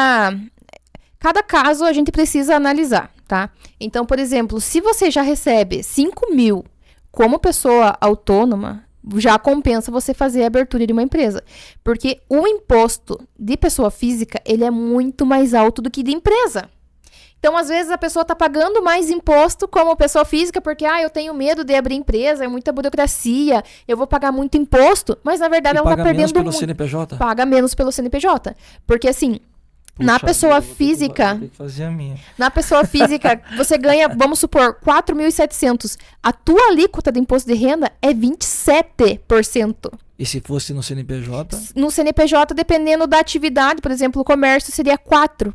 Cada caso a gente precisa analisar, tá? Então, por exemplo, se você já recebe 5 mil como pessoa autônoma, já compensa você fazer a abertura de uma empresa. Porque o imposto de pessoa física, ele é muito mais alto do que de empresa. Então, às vezes, a pessoa está pagando mais imposto como pessoa física porque, eu tenho medo de abrir empresa, é muita burocracia, eu vou pagar muito imposto, mas, na verdade, ela está perdendo muito. Paga menos pelo CNPJ? Paga menos pelo CNPJ. Porque, assim, na pessoa física... Vou ter que fazer a minha. Na pessoa física, você ganha, vamos supor, 4.700. A tua alíquota de imposto de renda é 27%. E se fosse no CNPJ? No CNPJ, dependendo da atividade, por exemplo, o comércio seria 4%.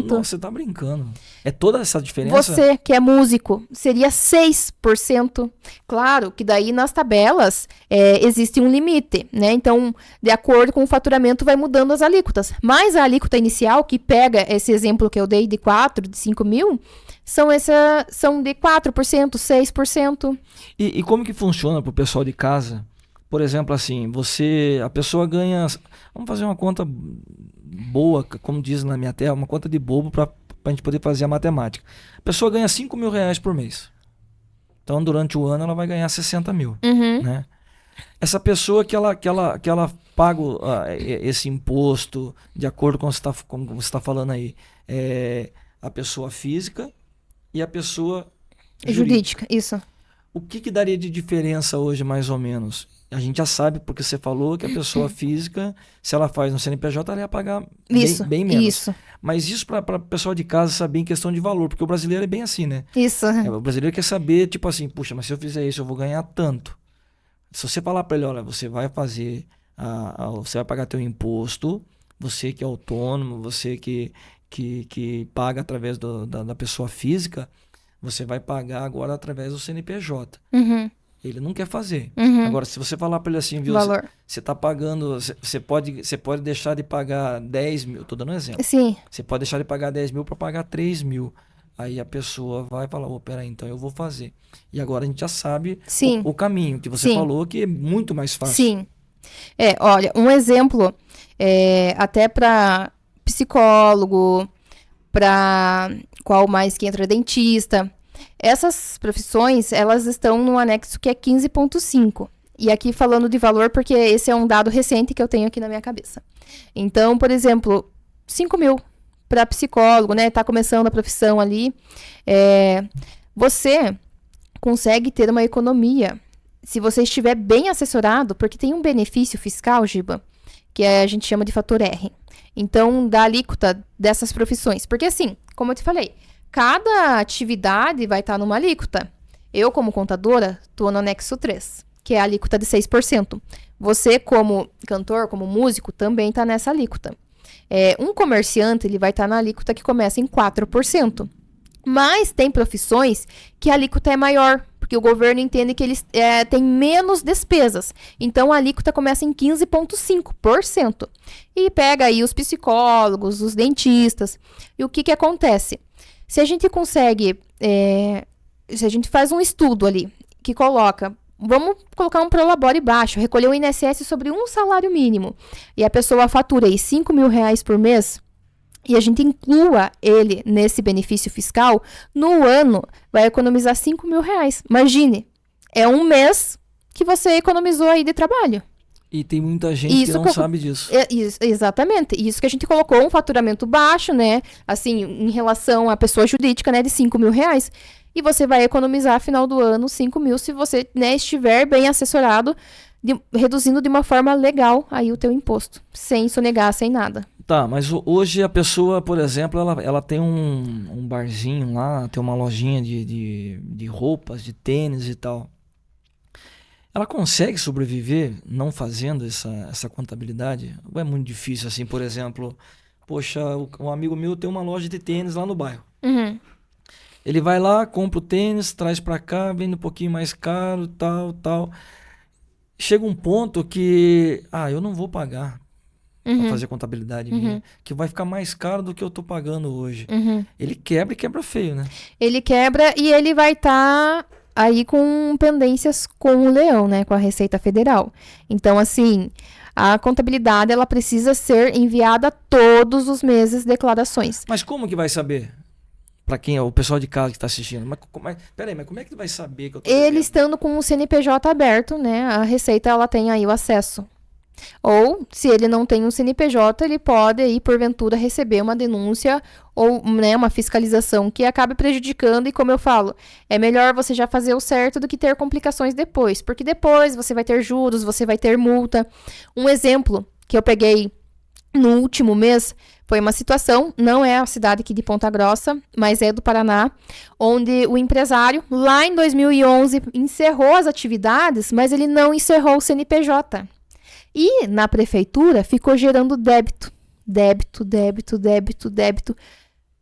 Não, você tá brincando. É toda essa diferença? Você, que é músico, seria 6%. Claro que daí nas tabelas existe um limite, né? Então, de acordo com o faturamento, vai mudando as alíquotas. Mas a alíquota inicial, que pega esse exemplo que eu dei de 4, de 5 mil, são de 4%, 6%. E como que funciona pro pessoal de casa? Por exemplo, assim, a pessoa ganha... Vamos fazer uma conta boa, como diz na minha terra, uma conta de bobo para a gente poder fazer a matemática. A pessoa ganha 5 mil reais por mês. Então, durante o ano, ela vai ganhar 60 mil. Né? Essa pessoa que ela paga esse imposto, de acordo com como você está falando aí, a pessoa física e a pessoa jurídica. Isso. O que daria de diferença hoje, mais ou menos? A gente já sabe, porque você falou que a pessoa física, se ela faz no CNPJ, ela ia pagar bem menos. Isso. Mas isso para o pessoal de casa saber em questão de valor, porque o brasileiro é bem assim, né? Isso. O brasileiro quer saber, tipo assim, puxa, mas se eu fizer isso, eu vou ganhar tanto. Se você falar para ele, olha, você vai fazer, você vai pagar teu imposto, você que é autônomo, você que paga através da pessoa física, você vai pagar agora através do CNPJ. Uhum. Ele não quer fazer. Uhum. Agora, se você falar para ele assim, viu, Valor. você está pagando, você pode deixar de pagar 10 mil, estou dando um exemplo. Sim. Você pode deixar de pagar 10 mil para pagar 3 mil. Aí a pessoa vai falar, peraí, então eu vou fazer. E agora a gente já sabe Sim. o caminho que você Sim. falou, que é muito mais fácil. Sim. Olha, um exemplo, até para psicólogo, para qual mais que entra dentista. Essas profissões, elas estão no anexo que é 15.5. E aqui falando de valor, porque esse é um dado recente que eu tenho aqui na minha cabeça. Então, por exemplo, 5 mil para psicólogo, né? Tá começando a profissão ali. Você consegue ter uma economia se você estiver bem assessorado, porque tem um benefício fiscal, Giba, que a gente chama de fator R. Então, da alíquota dessas profissões. Porque assim, como eu te falei, cada atividade vai estar numa alíquota. Eu, como contadora, estou no anexo 3, que é a alíquota de 6%. Você, como cantor, como músico, também está nessa alíquota. Um comerciante, ele vai estar na alíquota que começa em 4%. Mas tem profissões que a alíquota é maior, porque o governo entende que eles têm menos despesas. Então, a alíquota começa em 15,5%. E pega aí os psicólogos, os dentistas. E o que acontece? Se a gente consegue, se a gente faz um estudo ali, que coloca, vamos colocar um prolabore baixo, recolher o INSS sobre um salário mínimo, e a pessoa fatura aí 5 mil reais por mês, e a gente inclua ele nesse benefício fiscal, no ano vai economizar 5 mil reais. Imagine, é um mês que você economizou aí de trabalho. E tem muita gente que não sabe disso. Exatamente. Isso que a gente colocou um faturamento baixo, né? Assim, em relação à pessoa jurídica, né? De 5 mil reais. E você vai economizar, no final do ano, 5 mil se você, né, estiver bem assessorado, reduzindo de uma forma legal aí o teu imposto. Sem sonegar, sem nada. Tá, mas hoje a pessoa, por exemplo, ela tem um barzinho lá, tem uma lojinha de roupas, de tênis e tal. Ela consegue sobreviver não fazendo essa contabilidade? Ou é muito difícil, assim, por exemplo, poxa, um amigo meu tem uma loja de tênis lá no bairro. Uhum. Ele vai lá, compra o tênis, traz pra cá, vende um pouquinho mais caro, tal. Chega um ponto que, eu não vou pagar pra fazer contabilidade minha, que vai ficar mais caro do que eu tô pagando hoje. Ele quebra e quebra feio, né? Ele quebra e ele vai estar aí com pendências com o leão, né? Com a Receita Federal. Então, assim, a contabilidade, ela precisa ser enviada todos os meses declarações. Mas como que vai saber? Para quem é o pessoal de casa que está assistindo. Mas como é que vai saber que eu tô devendo? Ele estando com o CNPJ aberto, né? A Receita, ela tem aí o acesso. Ou, se ele não tem um CNPJ, ele pode aí, porventura, receber uma denúncia ou, né, uma fiscalização que acabe prejudicando. E como eu falo, é melhor você já fazer o certo do que ter complicações depois. Porque depois você vai ter juros, você vai ter multa. Um exemplo que eu peguei no último mês foi uma situação, não é a cidade aqui de Ponta Grossa, mas é do Paraná, onde o empresário, lá em 2011, encerrou as atividades, mas ele não encerrou o CNPJ. E na prefeitura ficou gerando débito,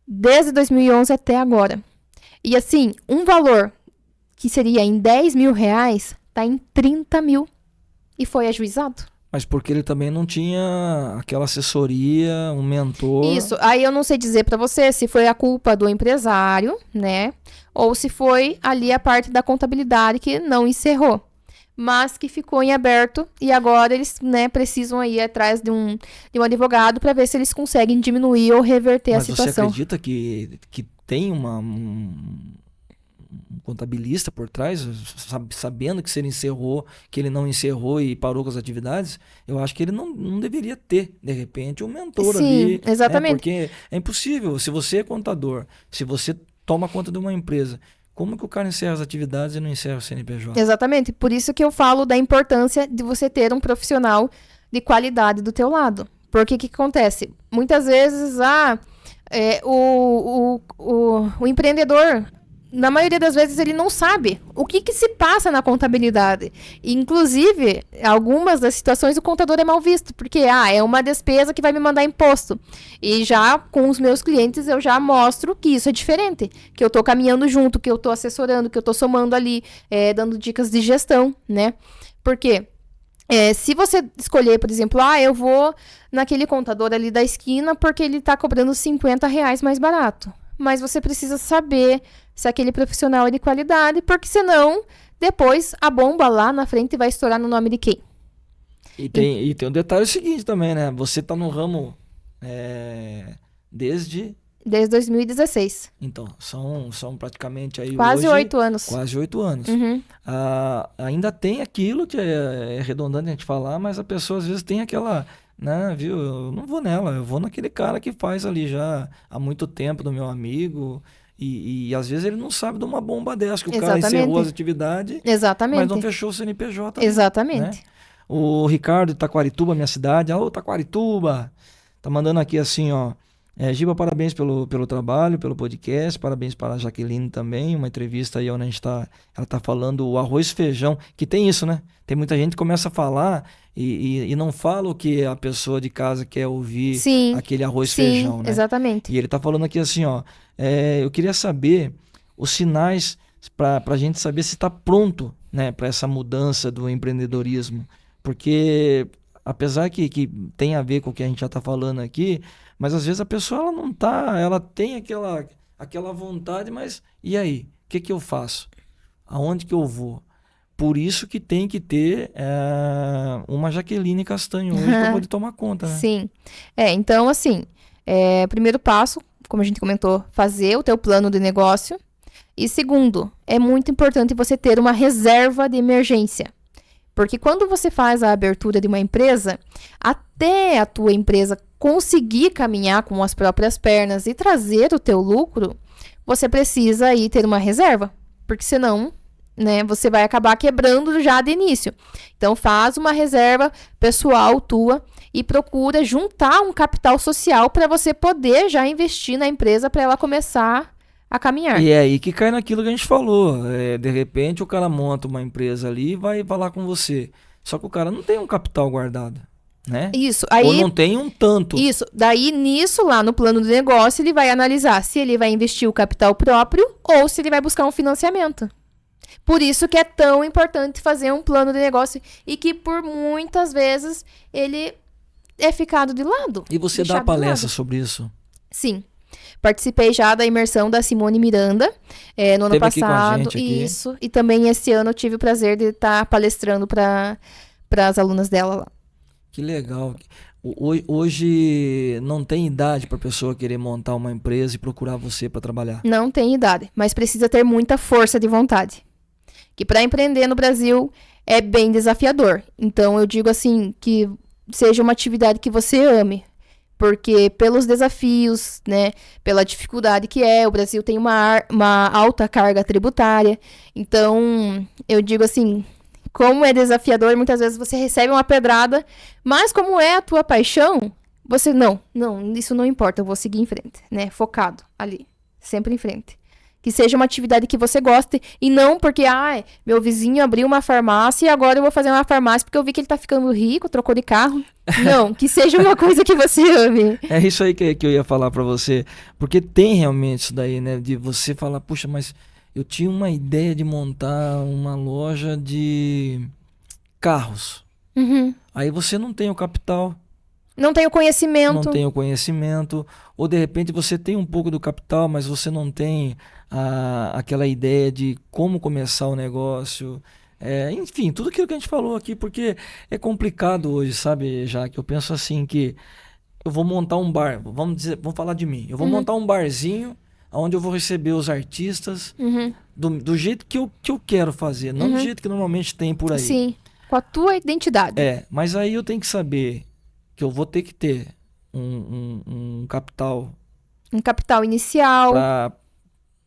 desde 2011 até agora. E assim, um valor que seria em 10 mil reais, está em 30 mil. E foi ajuizado. Mas porque ele também não tinha aquela assessoria, um mentor. Isso, aí eu não sei dizer para você se foi a culpa do empresário, né? Ou se foi ali a parte da contabilidade que não encerrou. Mas que ficou em aberto e agora eles, né, precisam ir atrás de um advogado para ver se eles conseguem diminuir ou reverter a situação. Mas você acredita que tem um contabilista por trás, sabendo que se ele encerrou, que ele não encerrou e parou com as atividades? Eu acho que ele não deveria ter, de repente, um mentor ali. Sim, exatamente. Né? Porque é impossível. Se você é contador, se você toma conta de uma empresa, como que o cara encerra as atividades e não encerra o CNPJ? Exatamente. Por isso que eu falo da importância de você ter um profissional de qualidade do teu lado. Porque o que acontece? Muitas vezes, o empreendedor na maioria das vezes ele não sabe o que se passa na contabilidade. Inclusive, algumas das situações o contador é mal visto, porque é uma despesa que vai me mandar imposto. E já com os meus clientes eu já mostro que isso é diferente, que eu estou caminhando junto, que eu estou assessorando, que eu estou somando ali, dando dicas de gestão, né? Porque se você escolher, por exemplo, eu vou naquele contador ali da esquina porque ele está cobrando R$50 mais barato. Mas você precisa saber se aquele profissional é de qualidade, porque senão, depois, a bomba lá na frente vai estourar no nome de quem? E tem um detalhe seguinte também, né? Você tá no ramo desde 2016. Então, são praticamente aí quase hoje... 8 anos. Quase 8 anos. Uhum. Ainda tem aquilo que é redundante a gente falar, mas a pessoa às vezes tem aquela... Né, viu? Eu não vou nela, eu vou naquele cara que faz ali já há muito tempo, do meu amigo, e às vezes ele não sabe de uma bomba dessa, que o cara encerrou as atividades, mas não fechou o CNPJ. Exatamente. Né? O Ricardo de Taquarituba, minha cidade, alô Taquarituba, tá mandando aqui assim, ó, Giba, parabéns pelo trabalho, pelo podcast, parabéns para a Jaqueline também, uma entrevista aí onde ela tá falando o arroz e feijão, que tem isso, né? Tem muita gente que começa a falar e não fala o que a pessoa de casa quer ouvir, sim, aquele arroz e feijão, né? Exatamente. E ele tá falando aqui assim, ó, eu queria saber os sinais para a gente saber se está pronto, né, para essa mudança do empreendedorismo, porque apesar que tem a ver com o que a gente já está falando aqui, mas às vezes a pessoa ela não tá, ela tem aquela vontade, mas e aí? O que eu faço? Aonde que eu vou? Por isso que tem que ter uma Jaqueline Castanho hoje para poder tomar conta, né? Sim. Então, assim, primeiro passo, como a gente comentou, fazer o teu plano de negócio. E segundo, é muito importante você ter uma reserva de emergência. Porque quando você faz a abertura de uma empresa, até a tua empresa conseguir caminhar com as próprias pernas e trazer o teu lucro, você precisa aí ter uma reserva. Porque senão, né, você vai acabar quebrando já de início. Então, faz uma reserva pessoal tua e procura juntar um capital social para você poder já investir na empresa para ela começar a caminhar. E é aí que cai naquilo que a gente falou. De repente, o cara monta uma empresa ali e vai falar com você. Só que o cara não tem um capital guardado, né? Isso. Aí, ou não tem um tanto. Isso. Daí, nisso, lá no plano de negócio, ele vai analisar se ele vai investir o capital próprio ou se ele vai buscar um financiamento. Por isso que é tão importante fazer um plano de negócio e que, por muitas vezes, ele é ficado de lado. E você dá palestra sobre isso? Sim. Participei já da imersão da Simone Miranda no ano passado. Isso. E também esse ano eu tive o prazer de estar palestrando para as alunas dela lá. Que legal. Hoje não tem idade para a pessoa querer montar uma empresa e procurar você para trabalhar? Não tem idade, mas precisa ter muita força de vontade. Que para empreender no Brasil é bem desafiador. Então eu digo assim, que seja uma atividade que você ame. Porque pelos desafios, né, pela dificuldade que o Brasil tem uma alta carga tributária. Então, eu digo assim, como é desafiador, muitas vezes você recebe uma pedrada, mas como é a tua paixão, você, não, isso não importa, eu vou seguir em frente, né, focado ali, sempre em frente. Que seja uma atividade que você goste e não porque, meu vizinho abriu uma farmácia e agora eu vou fazer uma farmácia porque eu vi que ele tá ficando rico, trocou de carro. Não, que seja uma coisa que você ame. É isso aí que eu ia falar pra você, porque tem realmente isso daí, né, de você falar, puxa, mas eu tinha uma ideia de montar uma loja de carros. Uhum. Aí você não tem o capital. Não tem o conhecimento. Não tem o conhecimento. Ou de repente você tem um pouco do capital, mas você não tem aquela ideia de como começar o negócio. Enfim, tudo aquilo que a gente falou aqui, porque é complicado hoje, sabe, já que eu penso assim que eu vou montar um bar, vamos falar de mim. Eu vou montar um barzinho onde eu vou receber os artistas do jeito que eu quero fazer, não do jeito que normalmente tem por aí. Sim, com a tua identidade. Mas aí eu tenho que saber que eu vou ter que ter um capital. Um capital inicial.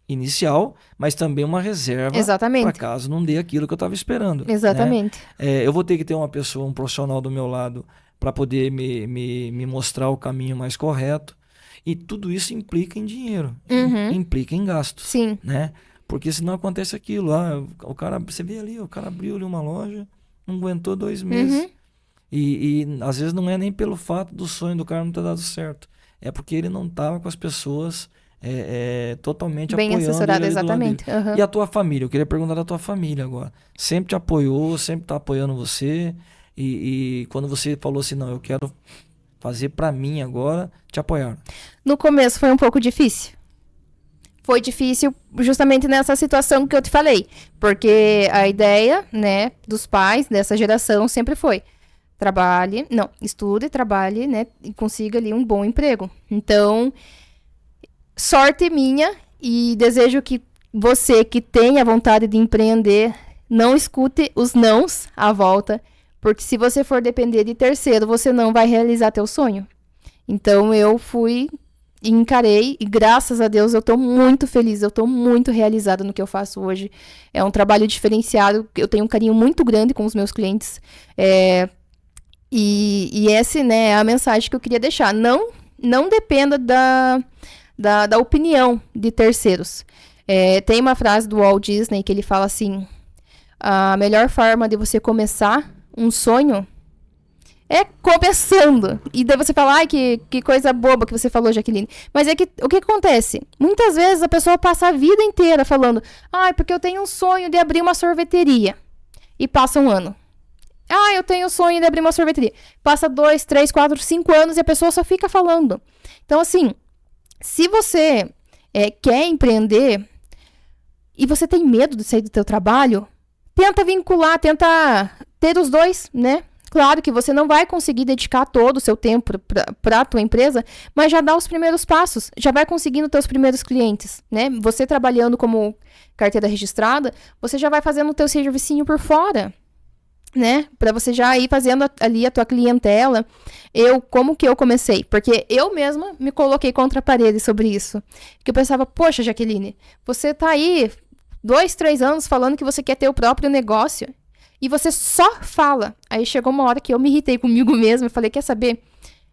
Inicial, mas também uma reserva. Exatamente. Para caso não dê aquilo que eu estava esperando. Exatamente. Né? Eu vou ter que ter uma pessoa, um profissional do meu lado para poder me mostrar o caminho mais correto. E tudo isso implica em dinheiro. Implica em gastos. Sim. Né? Porque senão acontece aquilo. O cara, você vê ali, o cara abriu ali uma loja, não aguentou 2 meses. E às vezes não é nem pelo fato do sonho do cara não ter dado certo. É porque ele não estava com as pessoas totalmente Bem apoiando assessorado, ele ali do lado dele. exatamente. Aham. E a tua família? Eu queria perguntar da tua família agora. Sempre te apoiou, sempre tá apoiando você. E quando você falou assim, não, eu quero fazer pra mim agora, te apoiaram. No começo foi um pouco difícil. Foi difícil justamente nessa situação que eu te falei. Porque a ideia, né, dos pais dessa geração sempre foi estude, trabalhe, né, e consiga ali um bom emprego. Então, sorte minha e desejo que você que tenha vontade de empreender, não escute os nãos à volta, porque se você for depender de terceiro, você não vai realizar teu sonho. Então, eu fui e encarei, e graças a Deus eu tô muito feliz, eu tô muito realizada no que eu faço hoje. É um trabalho diferenciado, eu tenho um carinho muito grande com os meus clientes, e essa, né, é a mensagem que eu queria deixar. Não dependa da opinião de terceiros. Tem uma frase do Walt Disney que ele fala assim, a melhor forma de você começar um sonho é começando. E daí você fala, ai, que coisa boba que você falou, Jaqueline. Mas é que o que acontece? Muitas vezes a pessoa passa a vida inteira falando, ai, porque eu tenho um sonho de abrir uma sorveteria. E passa um ano. Ah, eu tenho o sonho de abrir uma sorveteria. Passa 2, 3, 4, 5 anos e a pessoa só fica falando. Então, assim, se você quer empreender e você tem medo de sair do teu trabalho, tenta vincular, tenta ter os dois, né? Claro que você não vai conseguir dedicar todo o seu tempo para a tua empresa, mas já dá os primeiros passos, já vai conseguindo teus primeiros clientes, né? Você trabalhando como carteira registrada, você já vai fazendo o teu servicinho por fora, né? Para você já ir fazendo ali a tua clientela. Como que eu comecei? Porque eu mesma me coloquei contra a parede sobre isso. Que eu pensava, poxa, Jaqueline, você tá aí 2, 3 anos falando que você quer ter o próprio negócio e você só fala. Aí chegou uma hora que eu me irritei comigo mesma e falei, quer saber?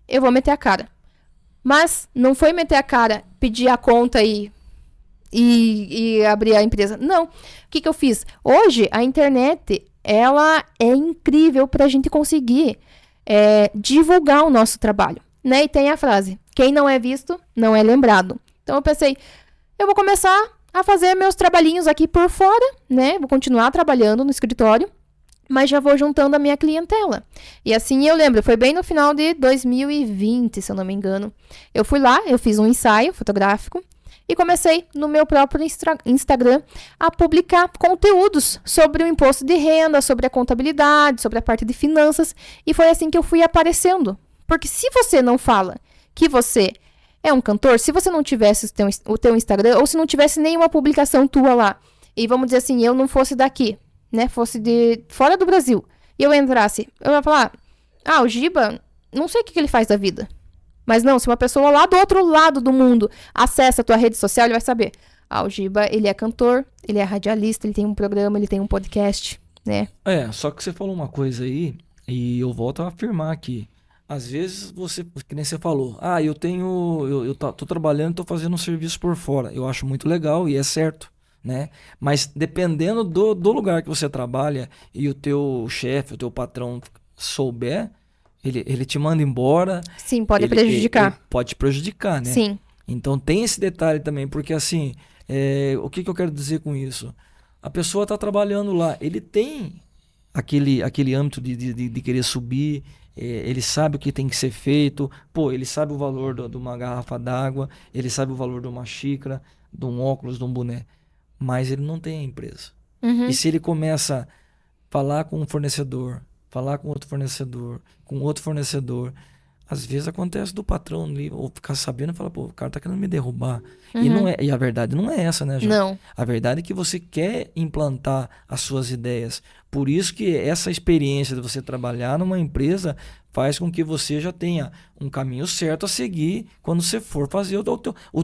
Eu vou meter a cara. Mas não foi meter a cara, pedir a conta e abrir a empresa. Não. O que eu fiz? Hoje, a internet, ela é incrível para a gente conseguir divulgar o nosso trabalho, né? E tem a frase, quem não é visto, não é lembrado. Então eu pensei, eu vou começar a fazer meus trabalhinhos aqui por fora, né? Vou continuar trabalhando no escritório, mas já vou juntando a minha clientela. E assim eu lembro, foi bem no final de 2020, se eu não me engano. Eu fui lá, eu fiz um ensaio fotográfico e comecei no meu próprio Instagram a publicar conteúdos sobre o imposto de renda, sobre a contabilidade, sobre a parte de finanças. E foi assim que eu fui aparecendo. Porque se você não fala que você é um cantor, se você não tivesse o teu Instagram, ou se não tivesse nenhuma publicação tua lá, e vamos dizer assim, eu não fosse daqui, né, fosse de fora do Brasil, e eu entrasse, eu ia falar, o Giba, não sei o que ele faz da vida. Mas não, se uma pessoa lá do outro lado do mundo acessa a tua rede social, ele vai saber. O Giba, ele é cantor, ele é radialista, ele tem um programa, ele tem um podcast, né? Só que você falou uma coisa aí, e eu volto a afirmar aqui. Às vezes você, que nem você falou, eu tô trabalhando, tô fazendo um serviço por fora. Eu acho muito legal e é certo, né? Mas dependendo do lugar que você trabalha e o teu chefe, o teu patrão souber, ele te manda embora. Sim, pode prejudicar. Ele pode prejudicar, né? Sim. Então tem esse detalhe também, porque assim, o que eu quero dizer com isso? A pessoa está trabalhando lá, ele tem aquele âmbito de querer subir, ele sabe o que tem que ser feito, ele sabe o valor de uma garrafa d'água, ele sabe o valor de uma xícara, de um óculos, de um boné, mas ele não tem a empresa. Uhum. E se ele começa a falar com um fornecedor, falar com outro fornecedor, às vezes acontece do patrão ali, ou ficar sabendo e falar, o cara tá querendo me derrubar. Uhum. E a verdade não é essa, né, João? Não. A verdade é que você quer implantar as suas ideias. Por isso que essa experiência de você trabalhar numa empresa faz com que você já tenha um caminho certo a seguir quando você for fazer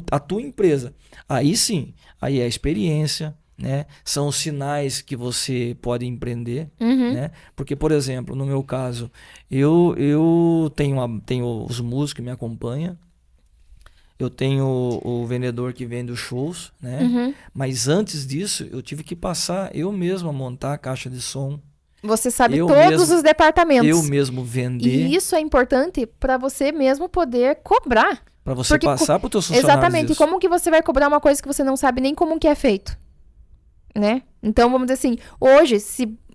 a tua empresa. Aí sim, aí é a experiência, né? São os sinais que você pode empreender, né? Porque, por exemplo, no meu caso, eu tenho os músicos que me acompanham, Eu tenho o vendedor que vende os shows, né? Mas antes disso, eu tive que passar eu mesmo a montar a caixa de som. Você sabe todos os departamentos. Eu mesmo vender. E isso é importante para você mesmo poder cobrar. Para você passar para os teus funcionários. Exatamente. E como que você vai cobrar uma coisa que você não sabe nem como que é feito? Né? Então, vamos dizer assim, hoje,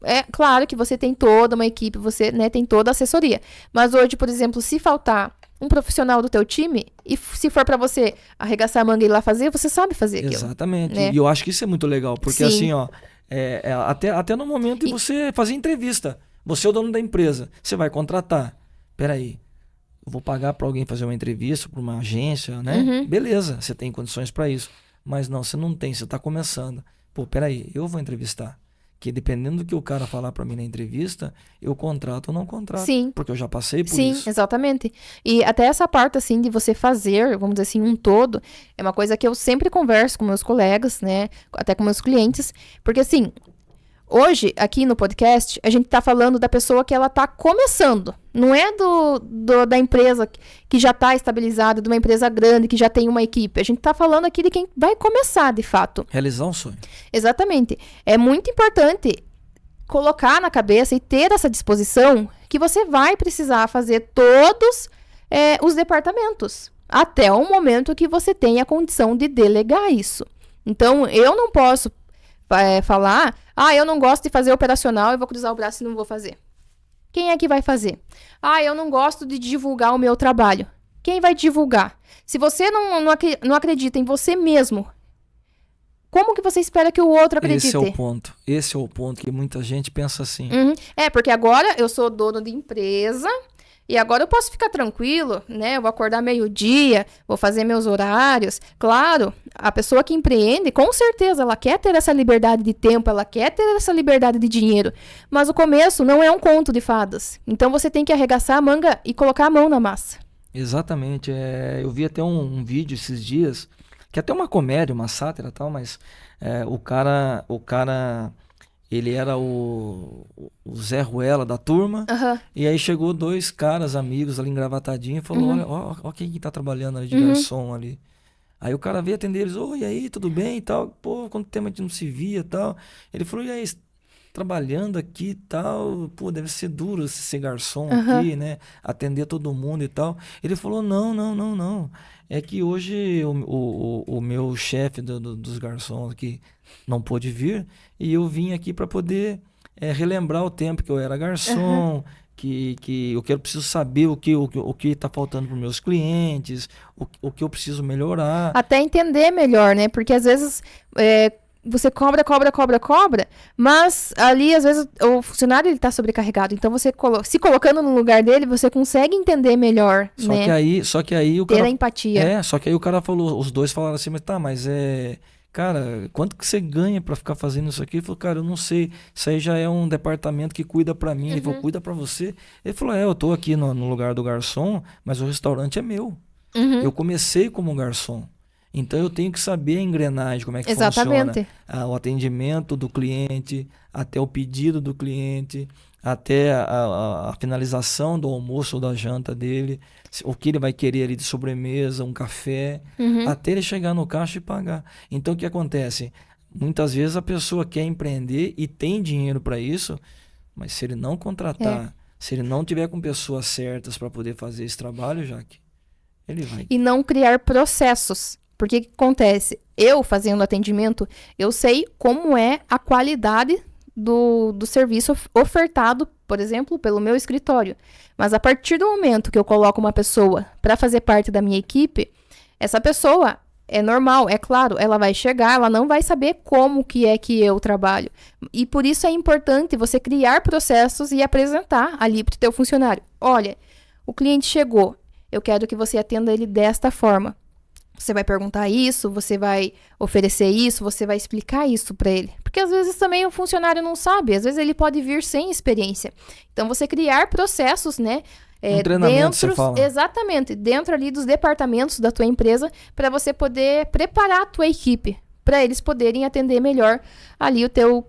é claro que você tem toda uma equipe, você, né, tem toda a assessoria. Mas hoje, por exemplo, se faltar um profissional do teu time, e se for para você arregaçar a manga e ir lá fazer, você sabe fazer aquilo. Exatamente. Né? E eu acho que isso é muito legal, porque Sim. assim, ó, até no momento de você fazer entrevista, você é o dono da empresa, você vai contratar. Peraí, eu vou pagar para alguém fazer uma entrevista, para uma agência, né? Beleza, você tem condições para isso. Mas não, você não tem, você está começando. Pô, peraí, eu vou entrevistar. Que dependendo do que o cara falar para mim na entrevista, eu contrato ou não contrato. Sim. Porque eu já passei por Sim, isso. exatamente. E até essa parte, assim, de você fazer, vamos dizer assim, um todo, é uma coisa que eu sempre converso com meus colegas, né? Até com meus clientes. Porque, assim, hoje, aqui no podcast, a gente tá falando da pessoa que ela tá começando. Não é da empresa que já tá estabilizada, de uma empresa grande, que já tem uma equipe. A gente tá falando aqui de quem vai começar, de fato. Realizar um sonho. Exatamente. É muito importante colocar na cabeça e ter essa disposição que você vai precisar fazer todos os departamentos. Até o momento que você tenha a condição de delegar isso. Então, eu não posso falar, eu não gosto de fazer operacional, eu vou cruzar o braço e não vou fazer. Quem é que vai fazer? Eu não gosto de divulgar o meu trabalho. Quem vai divulgar? Se você não acredita em você mesmo, como que você espera que o outro acredite? Esse é o ponto que muita gente pensa assim. Porque agora eu sou dono de empresa e agora eu posso ficar tranquilo, né? Eu vou acordar meio-dia, vou fazer meus horários. Claro, a pessoa que empreende, com certeza, ela quer ter essa liberdade de tempo, ela quer ter essa liberdade de dinheiro. Mas o começo não é um conto de fadas. Então você tem que arregaçar a manga e colocar a mão na massa. Exatamente. Eu vi até um vídeo esses dias, que é até uma comédia, uma sátira e tal, mas o cara ele era o Zé Ruela da turma, e aí chegou dois caras amigos ali engravatadinho e falou, olha quem que tá trabalhando ali de garçom ali. Aí o cara veio atender eles, e aí, tudo bem e tal? Pô, quanto tempo a gente não se via e tal? Ele falou, e aí, trabalhando aqui e tal, pô, deve ser duro ser garçom aqui, né? Atender todo mundo e tal. Ele falou, não. É que hoje o meu chefe dos garçons aqui não pôde vir e eu vim aqui para poder relembrar o tempo que eu era garçom, que eu preciso saber o que está faltando para os meus clientes, o que eu preciso melhorar. Até entender melhor, né? Porque às vezes você cobra, mas ali às vezes o funcionário ele tá sobrecarregado. Então você se colocando no lugar dele, você consegue entender melhor, né? Só que aí o cara... Ter a empatia. Só que aí o cara falou, os dois falaram assim, mas cara, quanto que você ganha pra ficar fazendo isso aqui? Ele falou, cara, eu não sei, isso aí já é um departamento que cuida pra mim. Ele falou, cuida pra você. Ele falou, eu tô aqui no lugar do garçom, mas o restaurante é meu. Eu comecei como garçom. Então eu tenho que saber a engrenagem, como é que funciona. O atendimento do cliente, até o pedido do cliente, até a finalização do almoço ou da janta dele, o que ele vai querer ali de sobremesa, um café, até ele chegar no caixa e pagar. Então o que acontece? Muitas vezes a pessoa quer empreender e tem dinheiro para isso, mas se ele não contratar, se ele não tiver com pessoas certas para poder fazer esse trabalho, Jaque, ele vai... E não criar processos. Porque o que acontece? Eu, fazendo atendimento, eu sei como é a qualidade do serviço ofertado, por exemplo, pelo meu escritório. Mas a partir do momento que eu coloco uma pessoa para fazer parte da minha equipe, essa pessoa é normal, é claro, ela vai chegar, ela não vai saber como que é que eu trabalho. E por isso é importante você criar processos e apresentar ali para o teu funcionário. Olha, o cliente chegou, eu quero que você atenda ele desta forma. Você vai perguntar isso, você vai oferecer isso, você vai explicar isso para ele. Porque às vezes também o funcionário não sabe, às vezes ele pode vir sem experiência. Então você criar processos, né? Um treinamento, você fala. Exatamente, dentro ali dos departamentos da tua empresa, para você poder preparar a tua equipe, para eles poderem atender melhor ali o teu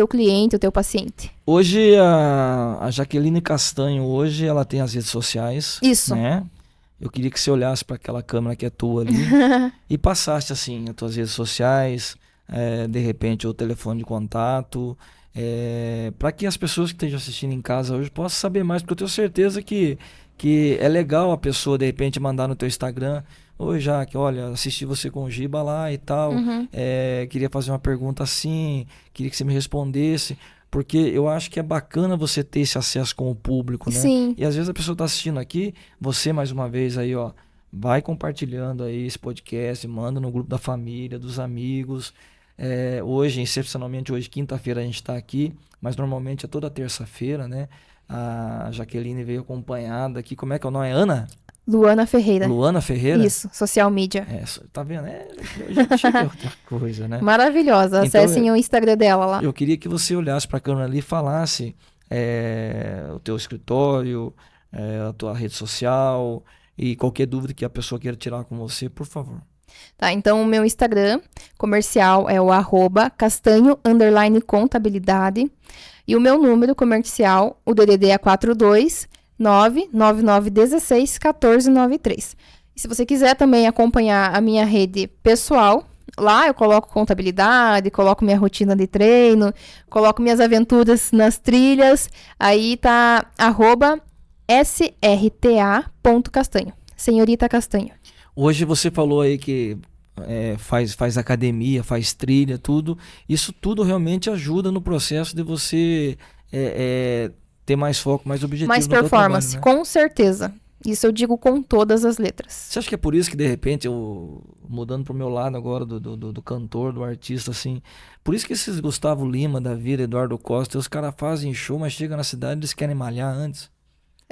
cliente, o teu paciente. Hoje a Jaqueline Castanho, ela tem as redes sociais. Isso. Né? eu queria que você olhasse para aquela câmera que é tua ali e passasse assim as tuas redes sociais, de repente o telefone de contato, para que as pessoas que estejam assistindo em casa hoje possam saber mais, porque eu tenho certeza que é legal a pessoa de repente mandar no teu Instagram: oi, Jaque, olha, assisti você com o Giba lá e tal, Uhum. queria fazer uma pergunta assim, queria que você me respondesse, porque eu acho que é bacana você ter esse acesso com o público, né? Sim. E às vezes a pessoa está assistindo aqui, você mais uma vez aí, ó, vai compartilhando aí esse podcast, manda no grupo da família, dos amigos. Hoje, excepcionalmente hoje, quinta-feira, a gente está aqui, mas normalmente é toda terça-feira, né? A Jaqueline veio acompanhada aqui. Como é que é o nome? É Ana? Luana Ferreira. Luana Ferreira? Isso, social media. Tá vendo? Já chega outra coisa, né? Maravilhosa. Então, Acessem o Instagram dela lá. eu queria que você olhasse para a câmera ali e falasse o teu escritório, a tua rede social e qualquer dúvida que a pessoa queira tirar com você, por favor. Tá, então o meu Instagram comercial é o @castanho_contabilidade. E o meu número comercial, o DDD é 42 99916 1493. E se você quiser também acompanhar a minha rede pessoal, lá eu coloco contabilidade, coloco minha rotina de treino, coloco minhas aventuras nas trilhas. Aí tá @srta.castanho. Senhorita Castanho. Hoje você falou aí que faz academia, faz trilha, tudo. Isso tudo realmente ajuda no processo de você ter mais foco, mais objetivo Mais no teu performance, trabalho, né? com certeza. Isso eu digo com todas as letras. Você acha que é por isso que, de repente, eu, mudando pro meu lado agora do cantor, do artista, assim, por isso que esses Gustavo Lima da vida, Eduardo Costa, os caras fazem show, mas chegam na cidade eles querem malhar antes?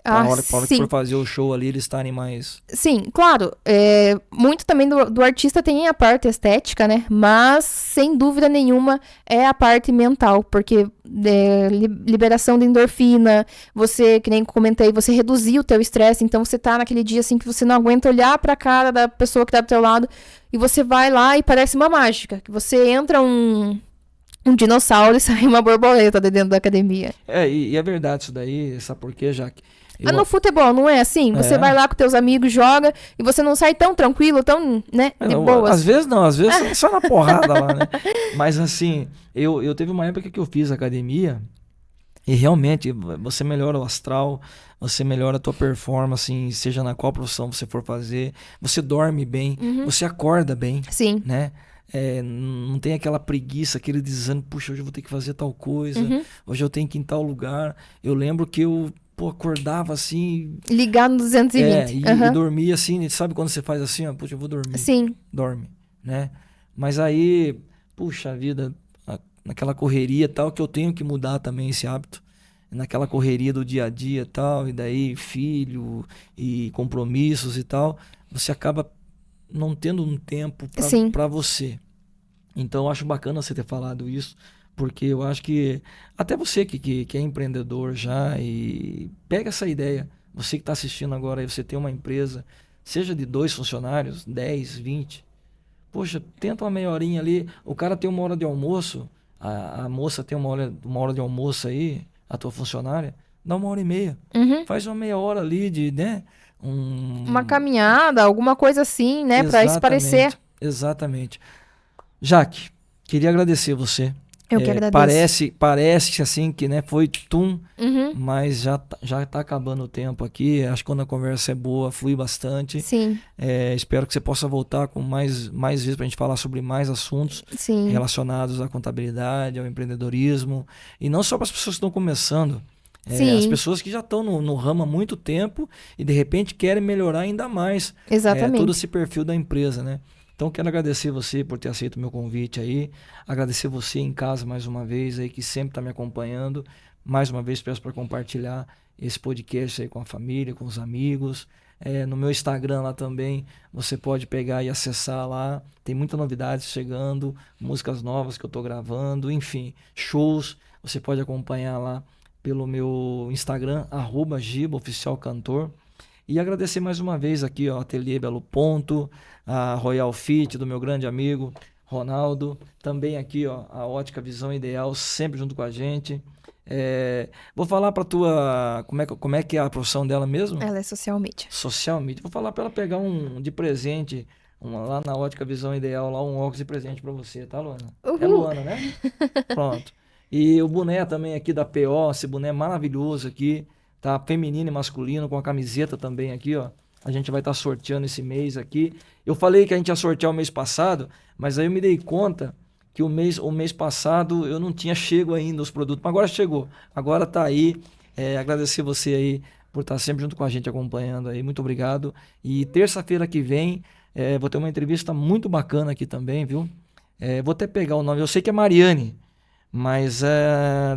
Pra hora que Sim. for fazer o show ali, eles estarem mais... Sim, claro. Muito também do artista tem a parte estética, né? Mas, sem dúvida nenhuma, é a parte mental. Porque liberação de endorfina, você, que nem comentei, você reduzir o teu estresse. Então, você tá naquele dia, assim, que você não aguenta olhar pra cara da pessoa que tá do teu lado. E você vai lá e parece uma mágica. Que você entra um dinossauro e sai uma borboleta de dentro da academia. E é verdade isso daí, sabe por quê, Jaque? No futebol, não é assim? Você vai lá com teus amigos, joga, e você não sai tão tranquilo, tão, né, de boas. Às vezes não, às vezes é só na porrada lá, né? Mas assim, eu teve uma época que eu fiz academia e realmente você melhora o astral, você melhora a tua performance, assim, seja na qual profissão você for fazer, você dorme bem, você acorda bem, Sim. né? Não tem aquela preguiça, aquele desânimo, puxa, hoje eu vou ter que fazer tal coisa, hoje eu tenho que ir em tal lugar. Eu lembro que eu acordava assim... Ligado no 220. E dormia assim, sabe quando você faz assim, ó, puxa, eu vou dormir. Sim. Dorme, né? Mas aí, puxa vida, naquela correria tal, que eu tenho que mudar também esse hábito. Naquela correria do dia a dia tal, e daí filho e compromissos e tal, você acaba não tendo um tempo para você. Então eu acho bacana você ter falado isso, porque eu acho que até você que é empreendedor já e pega essa ideia, você que está assistindo agora, aí você tem uma empresa, seja de 2 funcionários, 10, 20, poxa, tenta uma meia horinha ali, o cara tem 1 hora de almoço, a moça tem uma hora de almoço aí, a tua funcionária, dá 1h30, faz uma meia hora ali de, né? Uma caminhada, alguma coisa assim, né? Para esparecer. Exatamente. Jaque, queria agradecer você. Eu que agradeço. Parece assim que, né, foi mas já tá acabando o tempo aqui. Acho que quando a conversa é boa, flui bastante. Sim. Espero que você possa voltar com mais vezes pra gente falar sobre mais assuntos relacionados à contabilidade, ao empreendedorismo. E não só para as pessoas que estão começando. As pessoas que já estão no ramo há muito tempo e de repente querem melhorar ainda mais todo esse perfil da empresa, né? Então quero agradecer você por ter aceito o meu convite aí, agradecer você em casa mais uma vez aí que sempre está me acompanhando. Mais uma vez peço para compartilhar esse podcast aí com a família, com os amigos. No meu Instagram lá também você pode pegar e acessar lá, tem muitas novidades chegando, músicas novas que eu estou gravando, enfim, shows, você pode acompanhar lá pelo meu Instagram, @GibaOficialCantor. E agradecer mais uma vez aqui, ó, Ateliê Belo Ponto, a Royal Fit do meu grande amigo Ronaldo. Também aqui, ó, a Ótica Visão Ideal, sempre junto com a gente. Vou falar pra tua... Como é que é a profissão dela mesmo? Ela é social media. Social media. Vou falar pra ela pegar de presente, lá na Ótica Visão Ideal, lá um óculos de presente pra você, tá, Luana? É Uhul. Luana, né? Pronto. E o boné também aqui da PO, esse boné maravilhoso aqui, tá? Feminino e masculino, com a camiseta também aqui, ó. A gente vai estar sorteando esse mês aqui. Eu falei que a gente ia sortear o mês passado, mas aí eu me dei conta que o mês passado eu não tinha chego ainda os produtos, mas agora chegou. Agora tá aí. Agradecer você aí por estar sempre junto com a gente acompanhando aí. Muito obrigado. E terça-feira que vem vou ter uma entrevista muito bacana aqui também, viu? Vou até pegar o nome. Eu sei que é Mariane, mas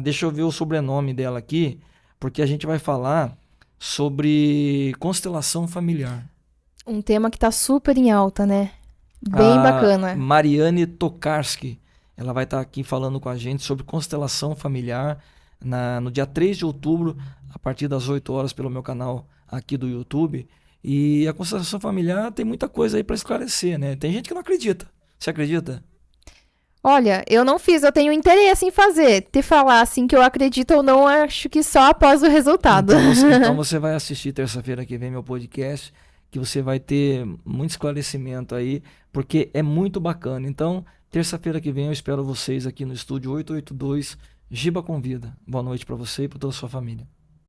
deixa eu ver o sobrenome dela aqui, porque a gente vai falar sobre constelação familiar. Um tema que tá super em alta, né? Bem bacana. Mariane Tokarski. Ela vai estar aqui falando com a gente sobre constelação familiar no dia 3 de outubro, a partir das 8 horas, pelo meu canal aqui do YouTube. E a constelação familiar tem muita coisa aí para esclarecer, né? Tem gente que não acredita. Você acredita? Olha, eu não fiz, eu tenho interesse em fazer. Te falar assim que eu acredito ou não, acho que só após o resultado. Então você vai assistir terça-feira que vem meu podcast, que você vai ter muito esclarecimento aí, porque é muito bacana. Então, terça-feira que vem eu espero vocês aqui no estúdio 882 Giba Convida. Boa noite para você e para toda a sua família.